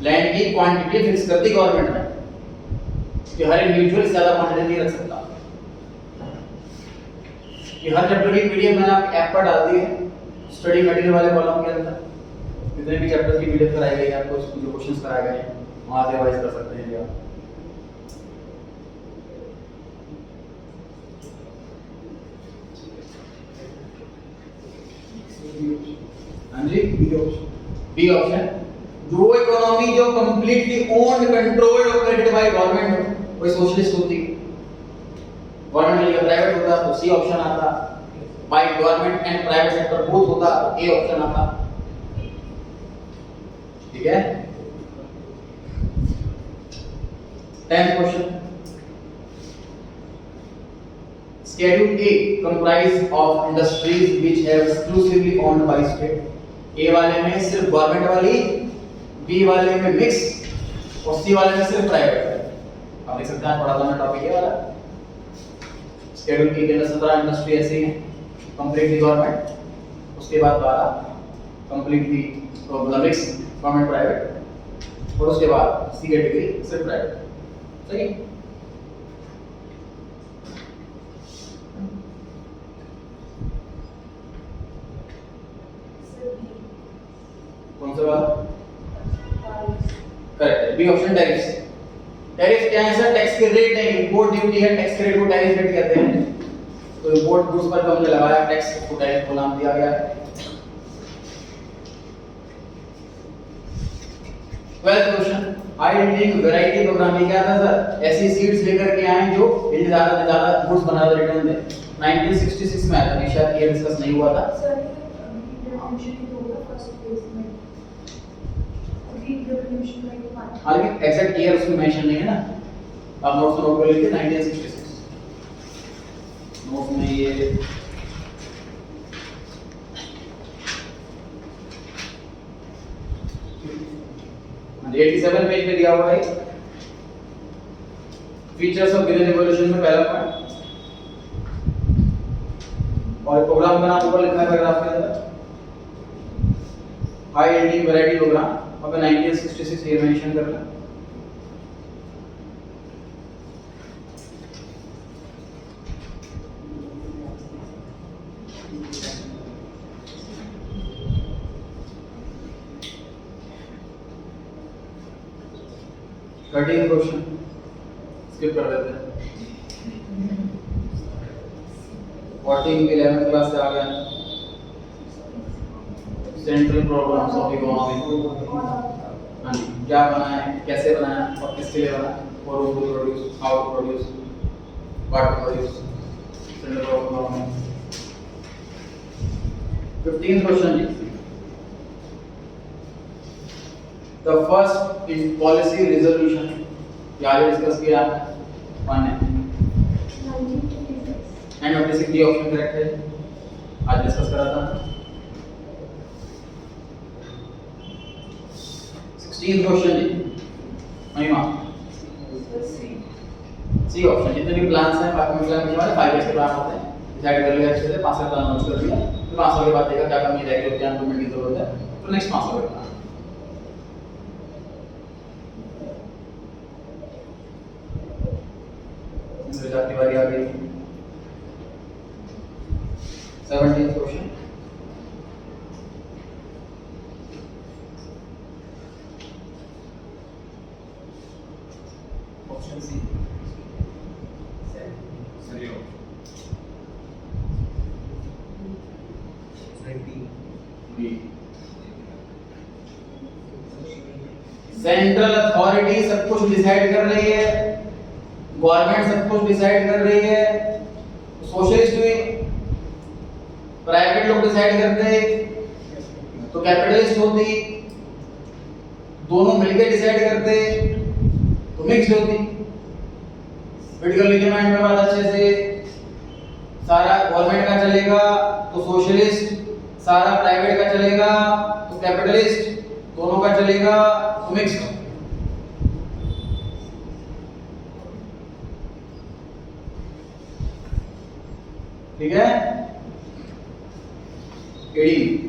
[SPEAKER 1] लैंड की क्वांटिटी फिक्स कर दी गवर्नमेंट ने कि हर इंडिविजुअल से ज्यादा क्वांटिटी नहीं रख सकता। ये हर चैप्टर की पीडीएफ मैंने आपके ऐप पर डाल दी है, स्टडी मटेरियल वाले कॉलम के अंदर। जितने भी चैप्टर की पीडीएफ कराई गई है आपको, जो क्वेश्चंस कराए गए हैं वहां से रिवाइज कर सकते हैं आप। हाँ जी, बी ऑप्शन। जो इकोनॉमी जो completely owned, controlled, operated by government हो वो सोशलिस्ट होती। गवर्नमेंट के लिए प्राइवेट होता तो सी ऑप्शन आता, by government and private sector both होता तो ए ऑप्शन आता। ठीक है। 10th question Schedule A comprise of industries which have exclusively owned by state. A वाले में सिर्फ गवर्नमेंट वाली, B वाले में मिक्स और C वाले में सिर्फ प्राइवेट। आप देख सकते हैं पढ़ा था मैं टॉपिक ये वाला। Schedule A के अंदर 17 इंडस्ट्री ऐसी हैं कंप्लीटली गवर्नमेंट, उसके बाद 12 कंप्लीटली मतलब मिक्स गवर्नमेंट प्राइवेट, और उसके बाद C कैटेगरी सिर्फ प्राइवेट। सही। कौन सा वाला? करेक्ट है, बी ऑप्शन टैरिफ्स। टैरिफ क्या है सर? टैक्स के रेट है, इंपोर्ट ड्यूटी है, टैक्स के रेट को टैरिफ रेट कहते हैं। तो इंपोर्ट गुड्स पर जो हमने लगाया टैक्स को टैरिफ को नाम दिया गया है। 12th question identifying variety programme. क्या था सर? ऐसी सीड्स लेकर के आए जो ज्यादा से ज्यादा गुड्स बना रिटर्न दे। 1966 में आया था, शायद ये डिस्कस नहीं हुआ था सर। हालांकि एग्जैक्ट ईयर उसमें मेंशन नहीं है ना, आप नोट्स नोट कर लीजिए 1966 नोट में ये हाँ 87 पेज पे दिया हुआ है। फीचर्स ऑफ ग्रीन रिवॉल्यूशन में पहला पॉइंट और प्रोग्राम का नाम ऊपर लिखा है पैराग्राफ के अंदर, हाई यील्डिंग वैरायटी प्रोग्राम, अब 1966 ये मेंशन कर लें। थर्टीन क्वेश्चन स्किप कर देते हैं, 14 की 11th क्लास से आ गया, सेंट्रल प्रॉब्लम्स ऑफ इकोनॉमी। हाँ जी, क्या बनाया है, कैसे बनाया और किसके लिए बनाया, और to produce, how to produce, what to produce, central problem. 15 question जी, the first in policy resolution, क्या डिस्कस किया वन है एंड 26 डी ऑप्शन करेक्ट है, आज डिस्कस करा था। 16 क्वेश्चन जी, महिमा सी ऑप्शन, जितने भी प्लान्स हैं बाकी में प्लान हमारे 5 इयर्स के प्लान होते हैं, डिसाइड कर लिया अच्छे से, 5 साल प्लान लॉन्च कर दिया, तो 5 साल के बाद देखा क्या कमी रह गई, क्या इंप्रूवमेंट की जरूरत है, तो नेक्स्ट 5 साल का प्लान। की बारी आ गई। 17th क्वेश्चन, ऑप्शन सी सही सेंट्रल अथॉरिटी सब कुछ डिसाइड कर रही है, गवर्नमेंट सब कुछ डिसाइड कर रही है, सोशलिस्ट हुई, प्राइवेट लोग डिसाइड करते तो कैपिटलिस्ट होती, दोनों मिलकर डिसाइड करते तो मिक्स होती। पॉलिटिकल एलिमेंट में बात अच्छे से, सारा गवर्नमेंट का चलेगा तो सोशलिस्ट, सारा प्राइवेट का चलेगा तो कैपिटलिस्ट, दोनों का चलेगा तो मिक्स। ठीक है, 18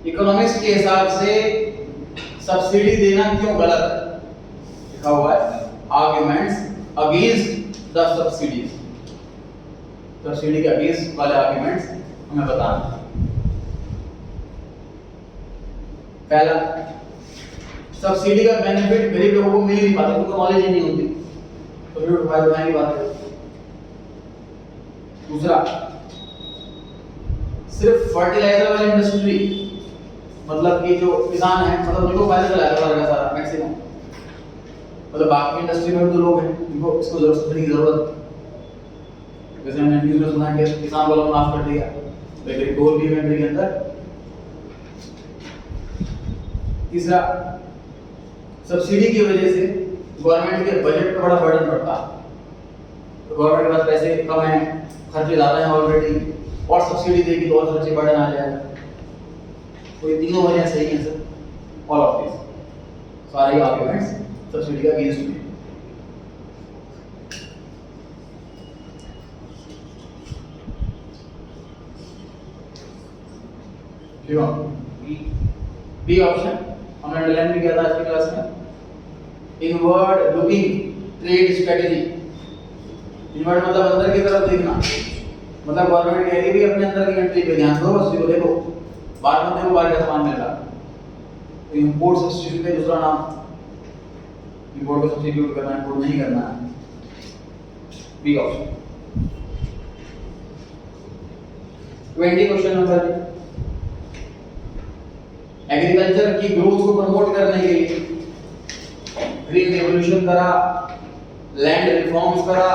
[SPEAKER 1] इकोनॉमिक्स के हिसाब से सब्सिडी देना क्यों गलत है, लिखा हुआ है arguments against the subsidies, subsidy के अगेंस्ट वाले आर्ग्यूमेंट्स हमें बताना। पहला, सब्सिडी का बेनिफिट गरीब लोगों को मिल नहीं पाता, उनको नॉलेज ही नहीं होती, तो फिर फायदा की बात है। दूसरा, सिर्फ फर्टिलाइजर वाली इंडस्ट्री, मतलब कि जो किसान है, मतलब उनको फायदा चलाएगा सारा मैक्सिमम, मतलब बाकी इंडस्ट्री में तो लोग हैं जिनको इसको जरूरत सब्सिडी की जरूरत, जैसे हमने न्यूज़ में सुना कि किसान वालों को माफ कर दिया, लेकिन गोल भी कंट्री के अंदर। तीसरा, सब्सिडी की वजह से गवर्नमेंट के बजट पर बड़ा बर्डन पड़ता है, तो गवर्नमेंट के पास पैसे कम हैं, खर्चे ज़्यादा हैं ऑलरेडी, और सब्सिडी देगी तो और खर्चे बर्डन आ जाएगा। तो ये तीनों वजह सही हैं सर, ऑल ऑफ दिस, सारे आर्गुमेंट्स सब्सिडी का अगेंस्ट में। बी ऑप्शन हमने अंडरलाइन भी किया था आज की क्लास में, inward looking trade strategy. Inward मतलब अंदर की तरफ देखना, मतलब गवर्नमेंट कह रही है अपने अंदर की कंट्री पे ध्यान दो, उसी को देखो, बाहर मत देखो बाहर का सामान मिल रहा। तो इंपोर्ट सब्स्टिट्यूट का दूसरा नाम, इंपोर्ट को सब्स्टिट्यूट करना है, इंपोर्ट नहीं करना है। B option. 20 question number, agriculture की ग्रोथ को प्रमोट करने के लिए ग्रीन रेवोल्यूशन करा, लैंड रिफॉर्म्स करा,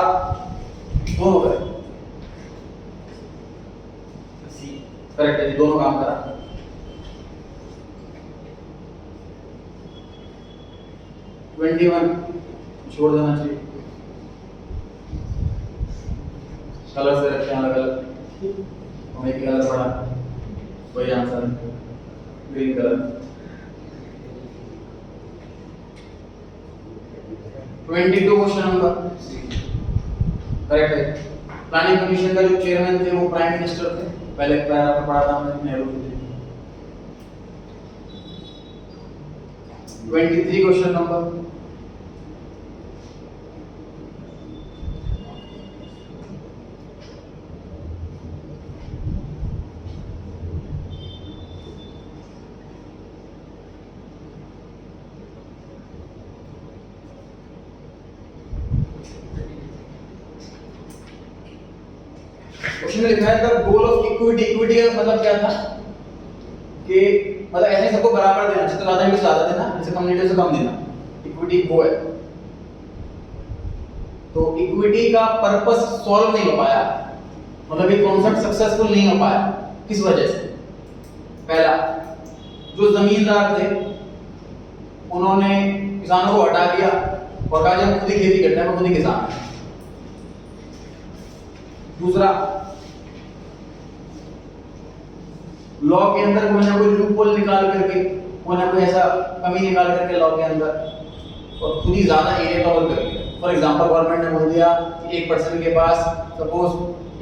[SPEAKER 1] दोनों करे, करेक्ट है जी, दोनों काम करा। ट्वेंटी वन छोड़ देना चाहिए, कलर से रखते हैं अलग अलग, हमें एक कलर पड़ा, वही answer green colour. 22 question number correct है। प्लानिंग कमीशन का जो चेयरमैन थे वो प्राइम मिनिस्टर थे, पहले पैरा में पढ़ा था हमने, नेहरू जी थे। 23 क्वेश्चन नंबर क्वेश्चन में लिखा है the goal of equity. Equity का मतलब क्या था कि मतलब ऐसे सबको बराबर देना, जितना ज्यादा है ज्यादा देना, जिससे कम्युनिटी से कम देना, इक्विटी वो है। तो इक्विटी का पर्पस सॉल्व नहीं हो पाया, मतलब ये कॉन्सेप्ट सक्सेसफुल नहीं हो पाया। किस वजह से? पहला, जो जमींदार थे उन्होंने किसानों को हटा दिया और कहा जब खुद ही खेती करते हैं, वो खुद ही किसान है। दूसरा, लॉ के अंदर कोई ना कोई लूपहोल निकाल करके, कोई ना कोई ऐसा कमी निकाल करके लॉ के अंदर, और खुद ही ज्यादा एरिया कवर कर लिया। फॉर एग्जांपल गवर्नमेंट ने बोल दिया कि एक पर्सन के पास सपोज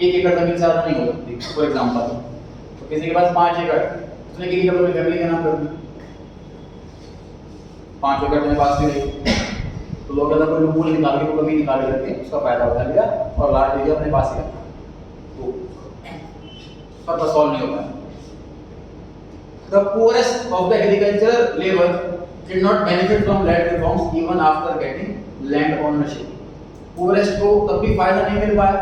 [SPEAKER 1] 1 एकड़ जमीन से ज्यादा नहीं हो सकती, फॉर एग्जांपल, तो किसी के पास 5 एकड़, उसने क्या किया, अपनी फैमिली के नाम कर दिया, 5 एकड़ मेरे पास भी नहीं, तो लोग अंदर कोई लूपहोल निकाल के, कोई कमी निकाल करके उसका फायदा उठा लिया और लास्ट एरिया अपने पास ही रखा, तो पर्पस सॉल्व नहीं हो पाया। The poorest of the agricultural labor did not benefit from land reforms even after getting land ownership. Poorest को तब भी फायदा नहीं मिल पाया,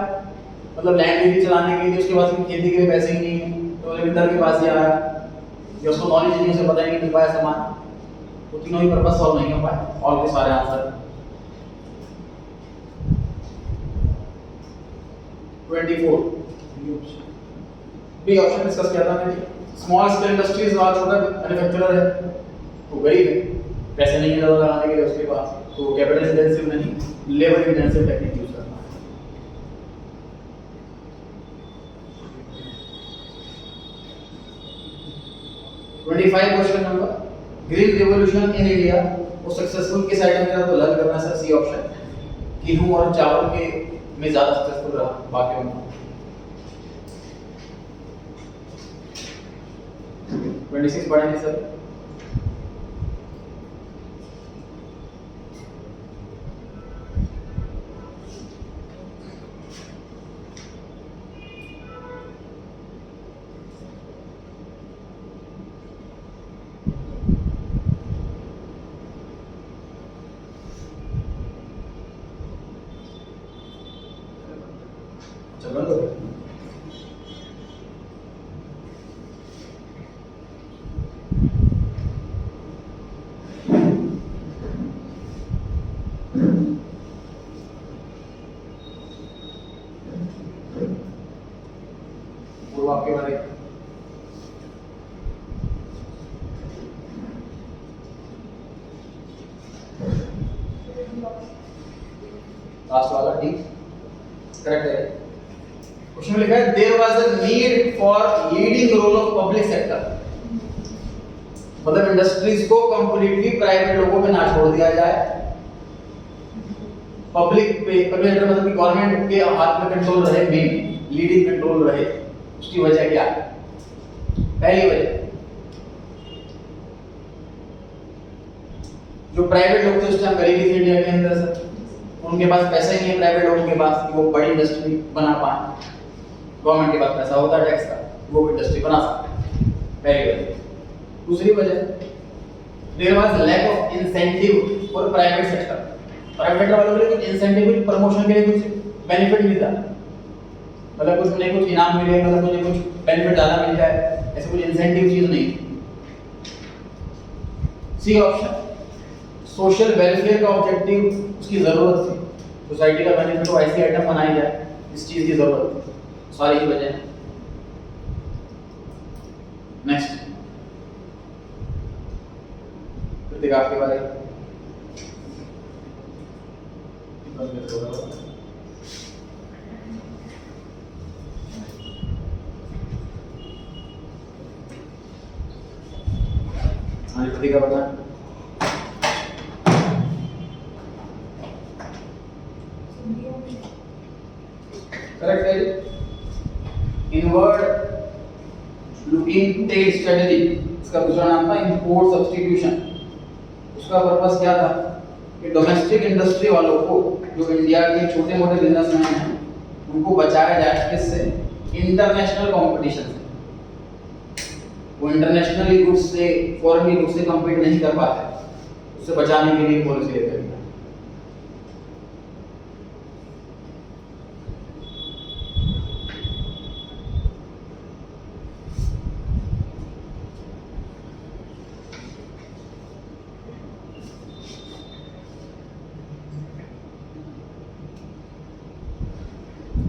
[SPEAKER 1] मतलब लैंड भी चलाने के लिए उसके पास खेती के लिए पैसे ही नहीं है, तो जमींदार के पास ही आ रहा है, या उसको नॉलेज नहीं, उसे पता ही नहीं मिल पाया सामान, तो तीनों ही पर्पस सॉल्व नहीं हो पाए। ऑल के सारे आंसर 24 बी ऑप्शन डिस्कस किया था मैंने। स्मॉल स्केल इंडस्ट्रीज वाला छोटा मैन्युफैक्चरर है, वो गरीब है, पैसे नहीं है ज़्यादा लगाने के लिए उसके पास, तो कैपिटल इंटेंसिव नहीं, लेबर इंटेंसिव टेक्निक यूज करना है। Question number, green revolution in India वो सक्सेसफुल किस आइटम के साथ लर्न करना सर? सी ऑप्शन, गेहूं और चावल के में ज्यादा सक्सेसफुल रहा बाकियों में। 26 पढ़ेंगे सर। चलो वो आपके बारे लास्ट वाला ठीक करेक्ट है। क्वेश्चन में लिखा है there was a need for leading role of public sector, मतलब इंडस्ट्रीज को कंप्लीटली प्राइवेट लोगों पे ना छोड़ दिया जाए, पब्लिक सेक्टर मतलब कि गवर्नमेंट के हाथ में कंट्रोल रहे, मेन लीडिंग कंट्रोल रहे। उसकी वजह क्या है? पहली वजह, जो प्राइवेट लोग थे उस टाइम गरीबी थी इंडिया के अंदर सर, उनके पास पैसा ही नहीं है प्राइवेट लोगों के पास कि वो बड़ी इंडस्ट्री बना पाए। गवर्नमेंट के पास पैसा होता है टैक्स का, वो इंडस्ट्री बना सकते हैं, पहली वजह। दूसरी वजह, there was lack of incentive for private sector, private sector वालों के लिए कुछ इंसेंटिव, कुछ प्रमोशन के लिए कुछ बेनिफिट मिलता, मतलब कुछ उन्हें कुछ इनाम मिले, मतलब मुझे कुछ बेनिफिट ज्यादा मिल जाए, ऐसे कुछ इंसेंटिव चीज नहीं। सी ऑप्शन, सोशल वेलफेयर का ऑब्जेक्टिव उसकी जरूरत थी, सोसाइटी का बेनिफिट हो ऐसी आइटम बनाई जाए, इस चीज की जरूरत थी, सारी वजह। नेक्स्ट कृतिक आपके बारे में हाँ कृतिक का बताएं। इनवर्ड लुकिंग टेल स्ट्रेटजी, इसका दूसरा नाम था इंपोर्ट सब्स्टिट्यूशन। उसका पर्पस क्या था कि डोमेस्टिक इंडस्ट्री वालों को, जो इंडिया के छोटे मोटे बिजनेसमैन हैं, उनको बचाया जाए किससे, इंटरनेशनल कंपटीशन से। वो इंटरनेशनली गुड्स से, फॉरेन गुड्स से compete नहीं कर पाते, उससे बचाने के लिए पॉलिसी लेकर गया।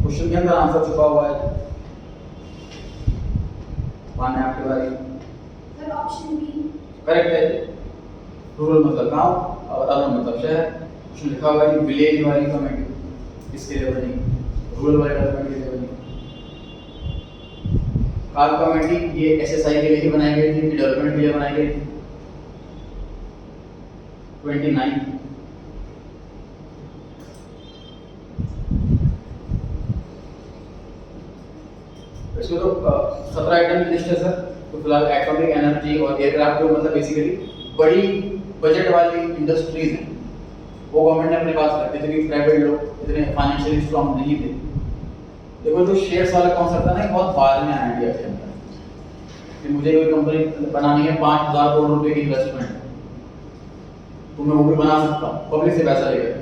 [SPEAKER 1] क्वेश्चन के अंदर आंसर छुपा हुआ है, माने आपके बारे में
[SPEAKER 2] सर ऑप्शन बी
[SPEAKER 1] करेक्ट है। रूरल मतलब गांव और अर्बन मतलब शहर। क्वेश्चन लिखा हुआ है कि विलेज वाली कमेटी किसके लिए बनी, रूरल वाली डेवलपमेंट के लिए बनी। कार कमेटी ये एसएसआई के लिए बनाई गई थी, डेवलपमेंट के लिए बनाई गई थी। 29 इसमें तो 17 आइटम की लिस्ट है सर। तो फिलहाल एटॉमिक एनर्जी और एयरक्राफ्ट, जो मतलब बेसिकली बड़ी बजट वाली इंडस्ट्रीज हैं, वो गवर्नमेंट ने अपने पास रखे थे, क्योंकि प्राइवेट लोग इतने फाइनेंशियली स्ट्रांग नहीं थे। देखो जो शेयर्स वाला कॉन्सेप्ट था ना, बहुत बाद में आया इंडिया के अंदर कि मुझे कोई कंपनी बनानी है 5,000 करोड़ रुपए की इन्वेस्टमेंट, तो मैं वो भी बना सकता हूँ पब्लिक से पैसा लेकर।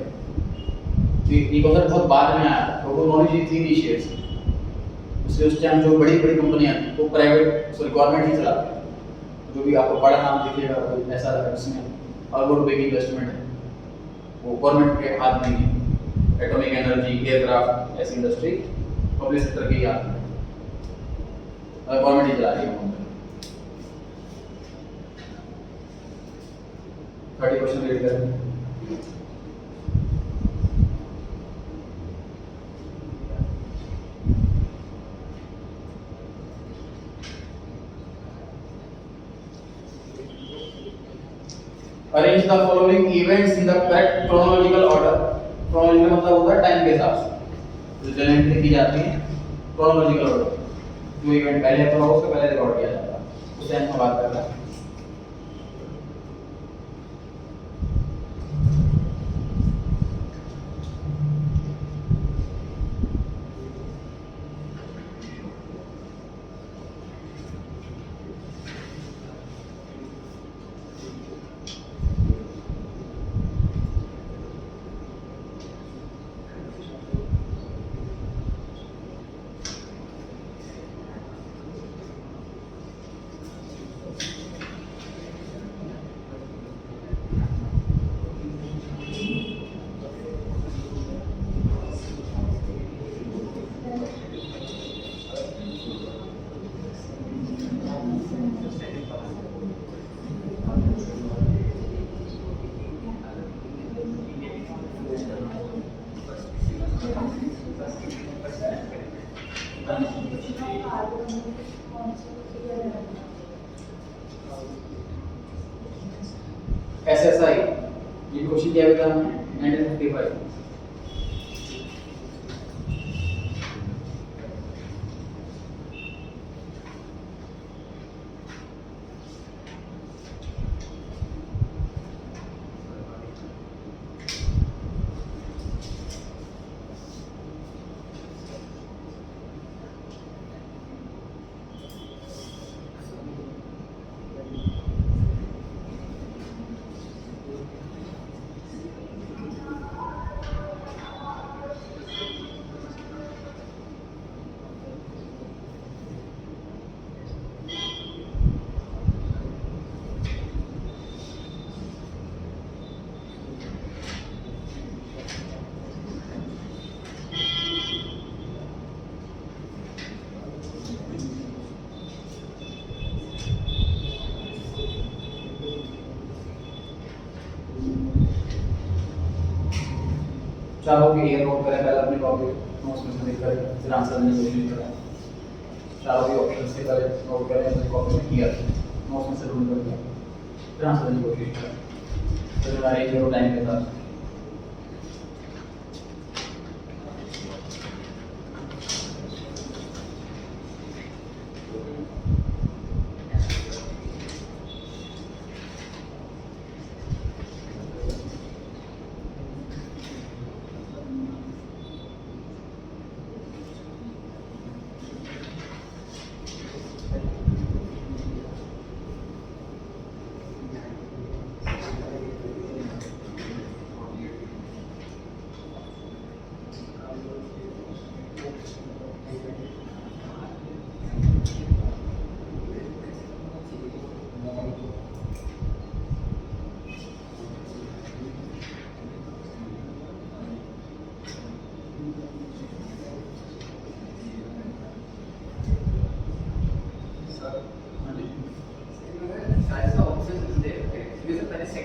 [SPEAKER 1] ये कॉन्सेप्ट बहुत बाद में आया, तो वो नॉलेज थी नहीं शेयर्स। इसलिए उस टाइम जो बड़ी बड़ी कंपनियां थी वो प्राइवेट सॉरी गवर्नमेंट ही चलाती है। जो भी आपको बड़ा नाम दिखेगा कोई ऐसा जिसमें अरबों रुपए की इन्वेस्टमेंट है, वो गवर्नमेंट के हाथ में ही। एटॉमिक एनर्जी, एयरक्राफ्ट, ऐसी इंडस्ट्री पब्लिक सेक्टर के ही हाथ में, गवर्नमेंट ही चला रही है। 30 क्वेश्चन रीड करें। Arrange the following events in the correct chronological order. Chronological मतलब होता है टाइम के हिसाब से, जो एंट्री की जाती है chronological order। जो इवेंट पहले होता है उससे पहले रिकॉर्ड किया जाता है, उस टाइम में बात कर रहा है। एसएसआई ये क्वेश्चन क्या होता है 1955। चारों के ये नोट करें, पहले अपनी कॉपी नोट्स में से लिख कर फिर आंसर देने की कोशिश करें। चारों के ऑप्शंस के पहले नोट करें, अपनी कॉपी में किया नोट्स में से ढूंढ करके फिर आंसर देने की कोशिश करें। तो हमारे एक टाइम के साथ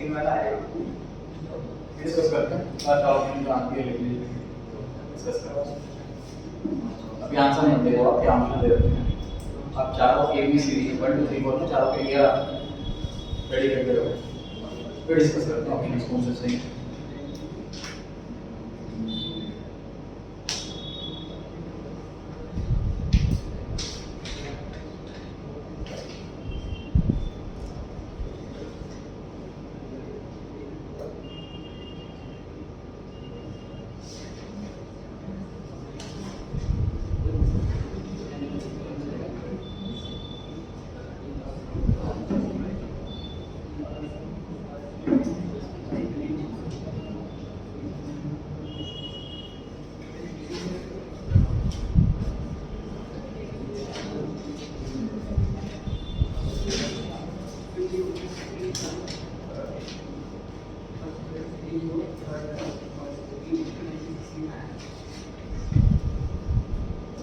[SPEAKER 2] सेकंड वाला है
[SPEAKER 1] डिस्कस करते हैं। चार ऑप्शन जो आती है लिख लीजिए, डिस्कस करते हैं। अभी आंसर नहीं दे रहे हो आप, क्या आंसर दे रहे हैं आप? चारों ए बी सी डी 1 2 3 4 में चारों के लिए रेडी करके रखो, फिर डिस्कस करते हैं ऑप्शन कौन से सही है।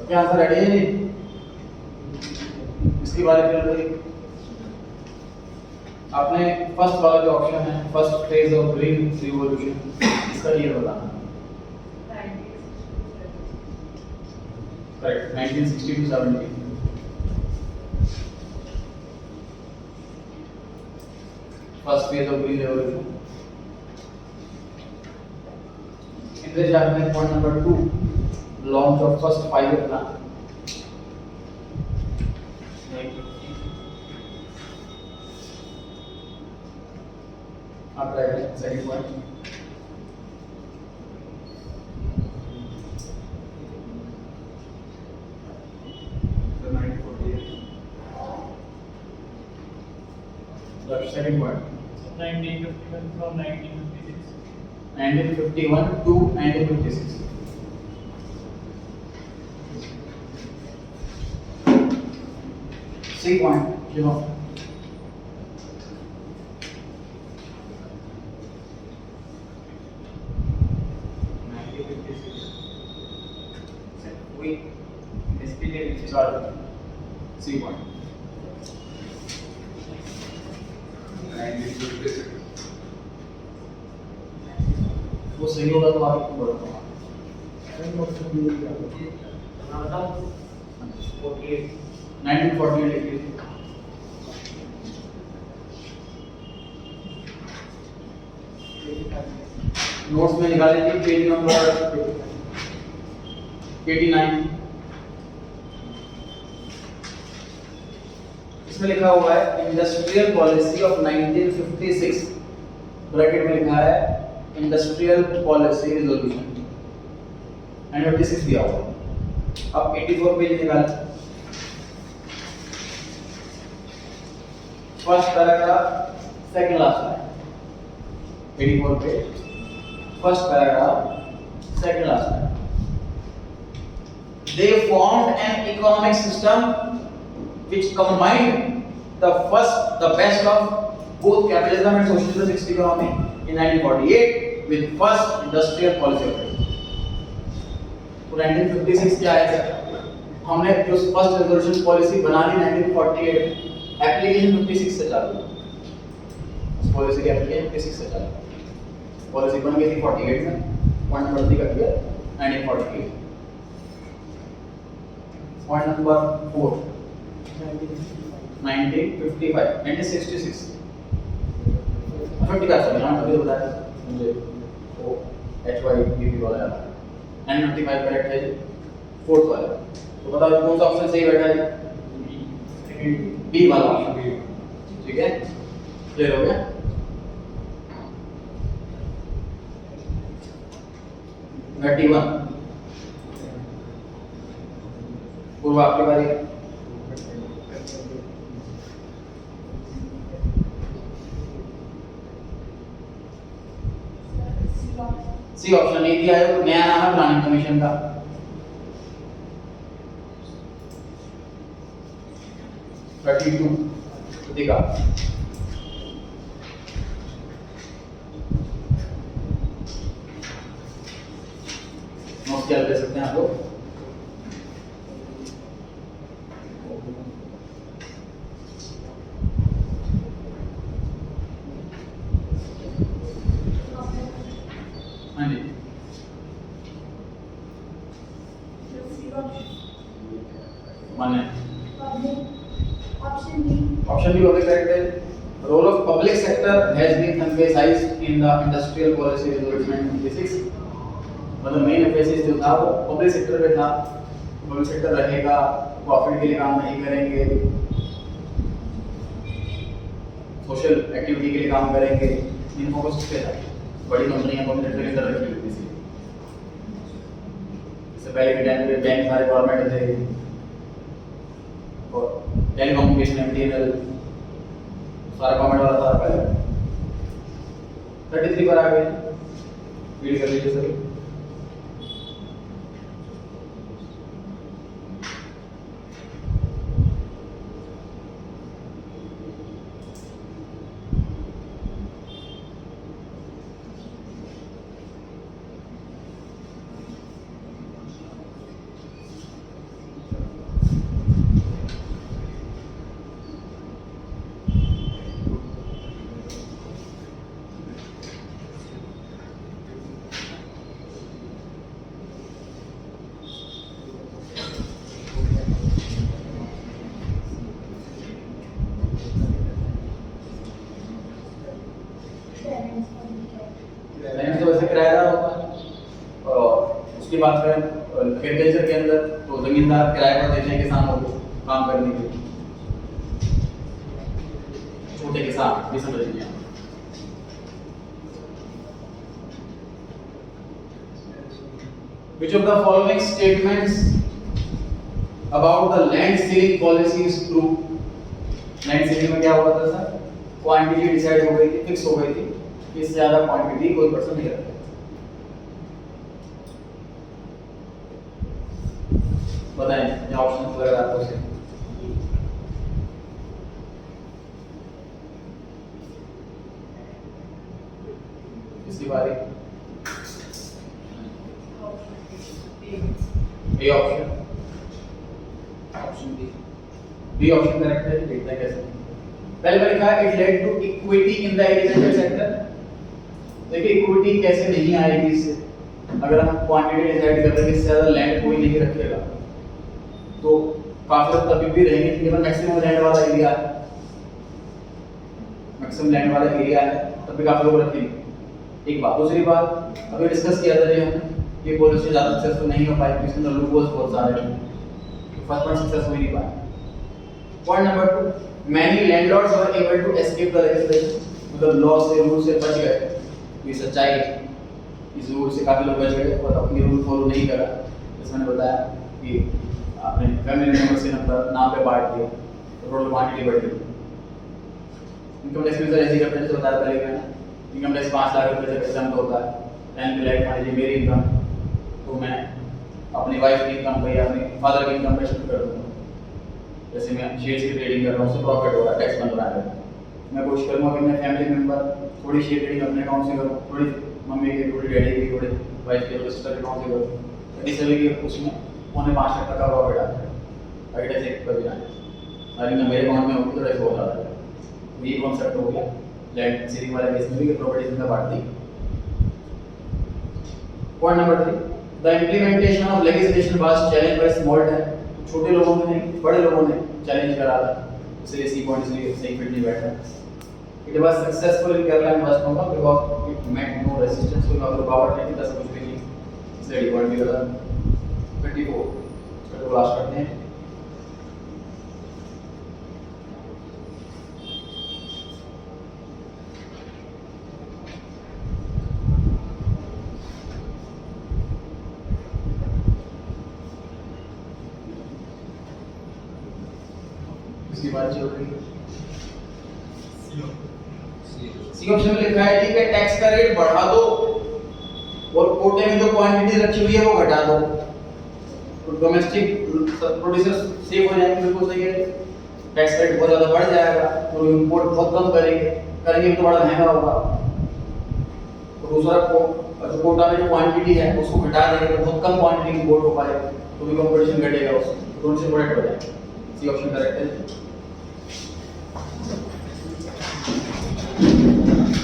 [SPEAKER 1] क्या आंसर रेडी है? इसके बारे में आपने फर्स्ट वाला जो ऑप्शन है, first phase of green revolution, इसका ईयर बताना। Correct, 1960 to 70। First phase of green revolution. Indra आपने point number 2 launch of first fiber plant, आप right second point. Second point
[SPEAKER 2] 1951 from 1956
[SPEAKER 1] 1951 to 1956। C point क्यों? C point
[SPEAKER 3] 1956
[SPEAKER 1] वो सही होगा तो आप क्यों बोलते हो? 1948 लिख लीजिए। नोट्स में निकाल लीजिए पेज नंबर 89। इसमें लिखा हुआ है इंडस्ट्रियल पॉलिसी ऑफ 1956, ब्रैकेट में लिखा है इंडस्ट्रियल पॉलिसी रिजोल्यूशन, 1956 दिया हुआ। अब 84 पेज निकालें। First paragraph second last line, 84 पे first paragraph second last line. They formed an economic system which combined the best of both capitalism and socialist economy in 1948 with first industrial policy of India। तो 1956 क्या है? हमने जो first resolution policy बना ली 1948, application 56 से चालू। उस policy की एप्लीकेशन 56 से चालू। पॉलिसी बन गई थी 48 में, पॉइंट नंबर 3 कर दिया 1948। पॉइंट नंबर 4 1955 1966 55 सॉरी नाम कभी बताया मुझे वो HYBB वाला है 1955 करेक्ट है जी। फोर्थ वाला तो बताओ कौन सा ऑप्शन सही बैठा है? बी वाला ऑप्शन। ठीक है, क्लियर हो गया? पूर्व आपकी बारी। सी ऑप्शन नीति आयोग नया नाम है प्लानिंग कमीशन का। देखा नोट क्या ले सकते हैं आप लोग? हाँ जी माने
[SPEAKER 3] Option B.
[SPEAKER 1] ऑप्शन बी होगा करेक्ट है। Role of public sector has been emphasized in the industrial policy resolution 26। मतलब मेन एम्फेसिस जो था वो पब्लिक सेक्टर पे था। पब्लिक सेक्टर रहेगा, प्रॉफिट के लिए काम नहीं करेंगे, सोशल एक्टिविटी के लिए काम करेंगे, इन फोकस पे था। बड़ी कंपनियां पब्लिक सेक्टर के अंदर रखी हुई थी। इससे पहले के टाइम पे बैंक सारे गवर्नमेंट थे और टेलीकम्युनिकेशन एमटीएनएल सारा गवर्नमेंट वाला था पहले। 33 पर आ गए, रीड कर लीजिए सर। रेंट तो वैसे किराएदार होता है। और उसकी बात करें एग्रीकल्चर के अंदर तो जमींदार किराए पर देते हैं किसानों को काम करने के लिए, छोटे किसान भी समझ लीजिए। Which of the following statements about the land ceiling policy is true? Land ceiling में क्या हुआ था सर? क्वांटिटी डिसाइड हो गई थी, फिक्स हो गई थी, इससे ज्यादा क्वांटिटी कोई पर्सन नहीं रखता। बताएं ये ऑप्शन लग रहा है आपको से। इसकी बारी A option, option B option correct है। देखते हैं कैसे। पहले मैंने कहा it led to equity in the agriculture sector. देखिए इक्विटी कैसे नहीं आएगी इससे, अगर हम क्वांटिटी डिसाइड कर रहे हैं इससे ज्यादा लैंड कोई नहीं रखेगा तो काफी लोग तभी भी रहेंगे क्योंकि मैक्सिमम लैंड वाला एरिया है, मैक्सिमम लैंड वाला एरिया है तब भी काफी लोग रखेंगे। एक बात। दूसरी बात अभी डिस्कस किया था हमने, ये पॉलिसी ज्यादा सक्सेसफुल नहीं हो पाई क्योंकि इसके अंदर लूपहोल्स बहुत सारे हैं, फर्स्ट पॉइंट सक्सेस हो ही नहीं पाया। Point number 2, many landlords were able to escape the legislation, मतलब लॉ से रूल से बच गए। ये सच्चाई है, इस रूल से काफी लोग बच गए और अपनी रूल फॉलो नहीं करा। जैसे मैंने बताया कि आपने फैमिली मेंबर्स के नंबर नाम पे बांट दिए तो टोटल क्वांटिटी बढ़ गई। इनकम टैक्स में सर ऐसी करते हैं बताया पहले मैंने, इनकम टैक्स 5 लाख रुपए से एग्जाम्प्ट होता है। 10 लाख मान लीजिए मेरी इनकम, तो मैं अपनी वाइफ की इनकम पे या अपने फादर की इनकम पे शिफ्ट कर दूंगा। जैसे मैं शेयर्स की ट्रेडिंग कर रहा हूँ, उससे प्रॉफिट हो रहा है, टैक्स बन रहा है। मैं कोशिश करूँगा कि मैं फैमिली मेंबर थोड़ी शेयर ट्रेडिंग अपने अकाउंट से करूँ, थोड़ी मम्मी की, थोड़ी डैडी की, थोड़ी वाइफ की, थोड़ी सिस्टर के अकाउंट से करूँ, ताकि सभी की उसमें 5.5 लाख का प्रॉफिट आता है। अगर टैक्स एक पर भी ना और इनकम मेरे अकाउंट में होगी तो टैक्स हो जाता है। ये कॉन्सेप्ट हो गया लैंड सीलिंग वाले केस में भी प्रॉपर्टीज में बांट दी। Point number 3, the implementation of legislation was challenged by small time. छोटे लोगों ने नहीं, बड़े लोगों ने चैलेंज करा था, इसलिए सी पॉइंट इसलिए सही फिट नहीं बैठा। It was successful in Kerala and West Bengal because it met no resistance, कोई मतलब रुकावट नहीं थी, दस कुछ भी नहीं, इसलिए डी पॉइंट भी गया। 24 इसको लास्ट करते हैं। इसकी बात चल रही है। सी ऑप्शन में लिखा है ठीक है टैक्स का रेट बढ़ा दो और कोटे में जो क्वांटिटी रखी हुई है वो घटा दो, तो डोमेस्टिक प्रोड्यूसर्स सेव हो जाएंगे। बिल्कुल सही है, टैक्स रेट बहुत ज्यादा बढ़ जाएगा तो इंपोर्ट बहुत कम करेंगे तो बड़ा महंगा होगा। तो दूसरा जो कोटा में जो क्वांटिटी है उसको घटा देंगे तो बहुत कम क्वांटिटी इंपोर्ट हो पाएगा, तो भी कंपटीशन घटेगा, उससे दोनों से प्रोडक्ट हो जाएगा। सी ऑप्शन करेक्ट है।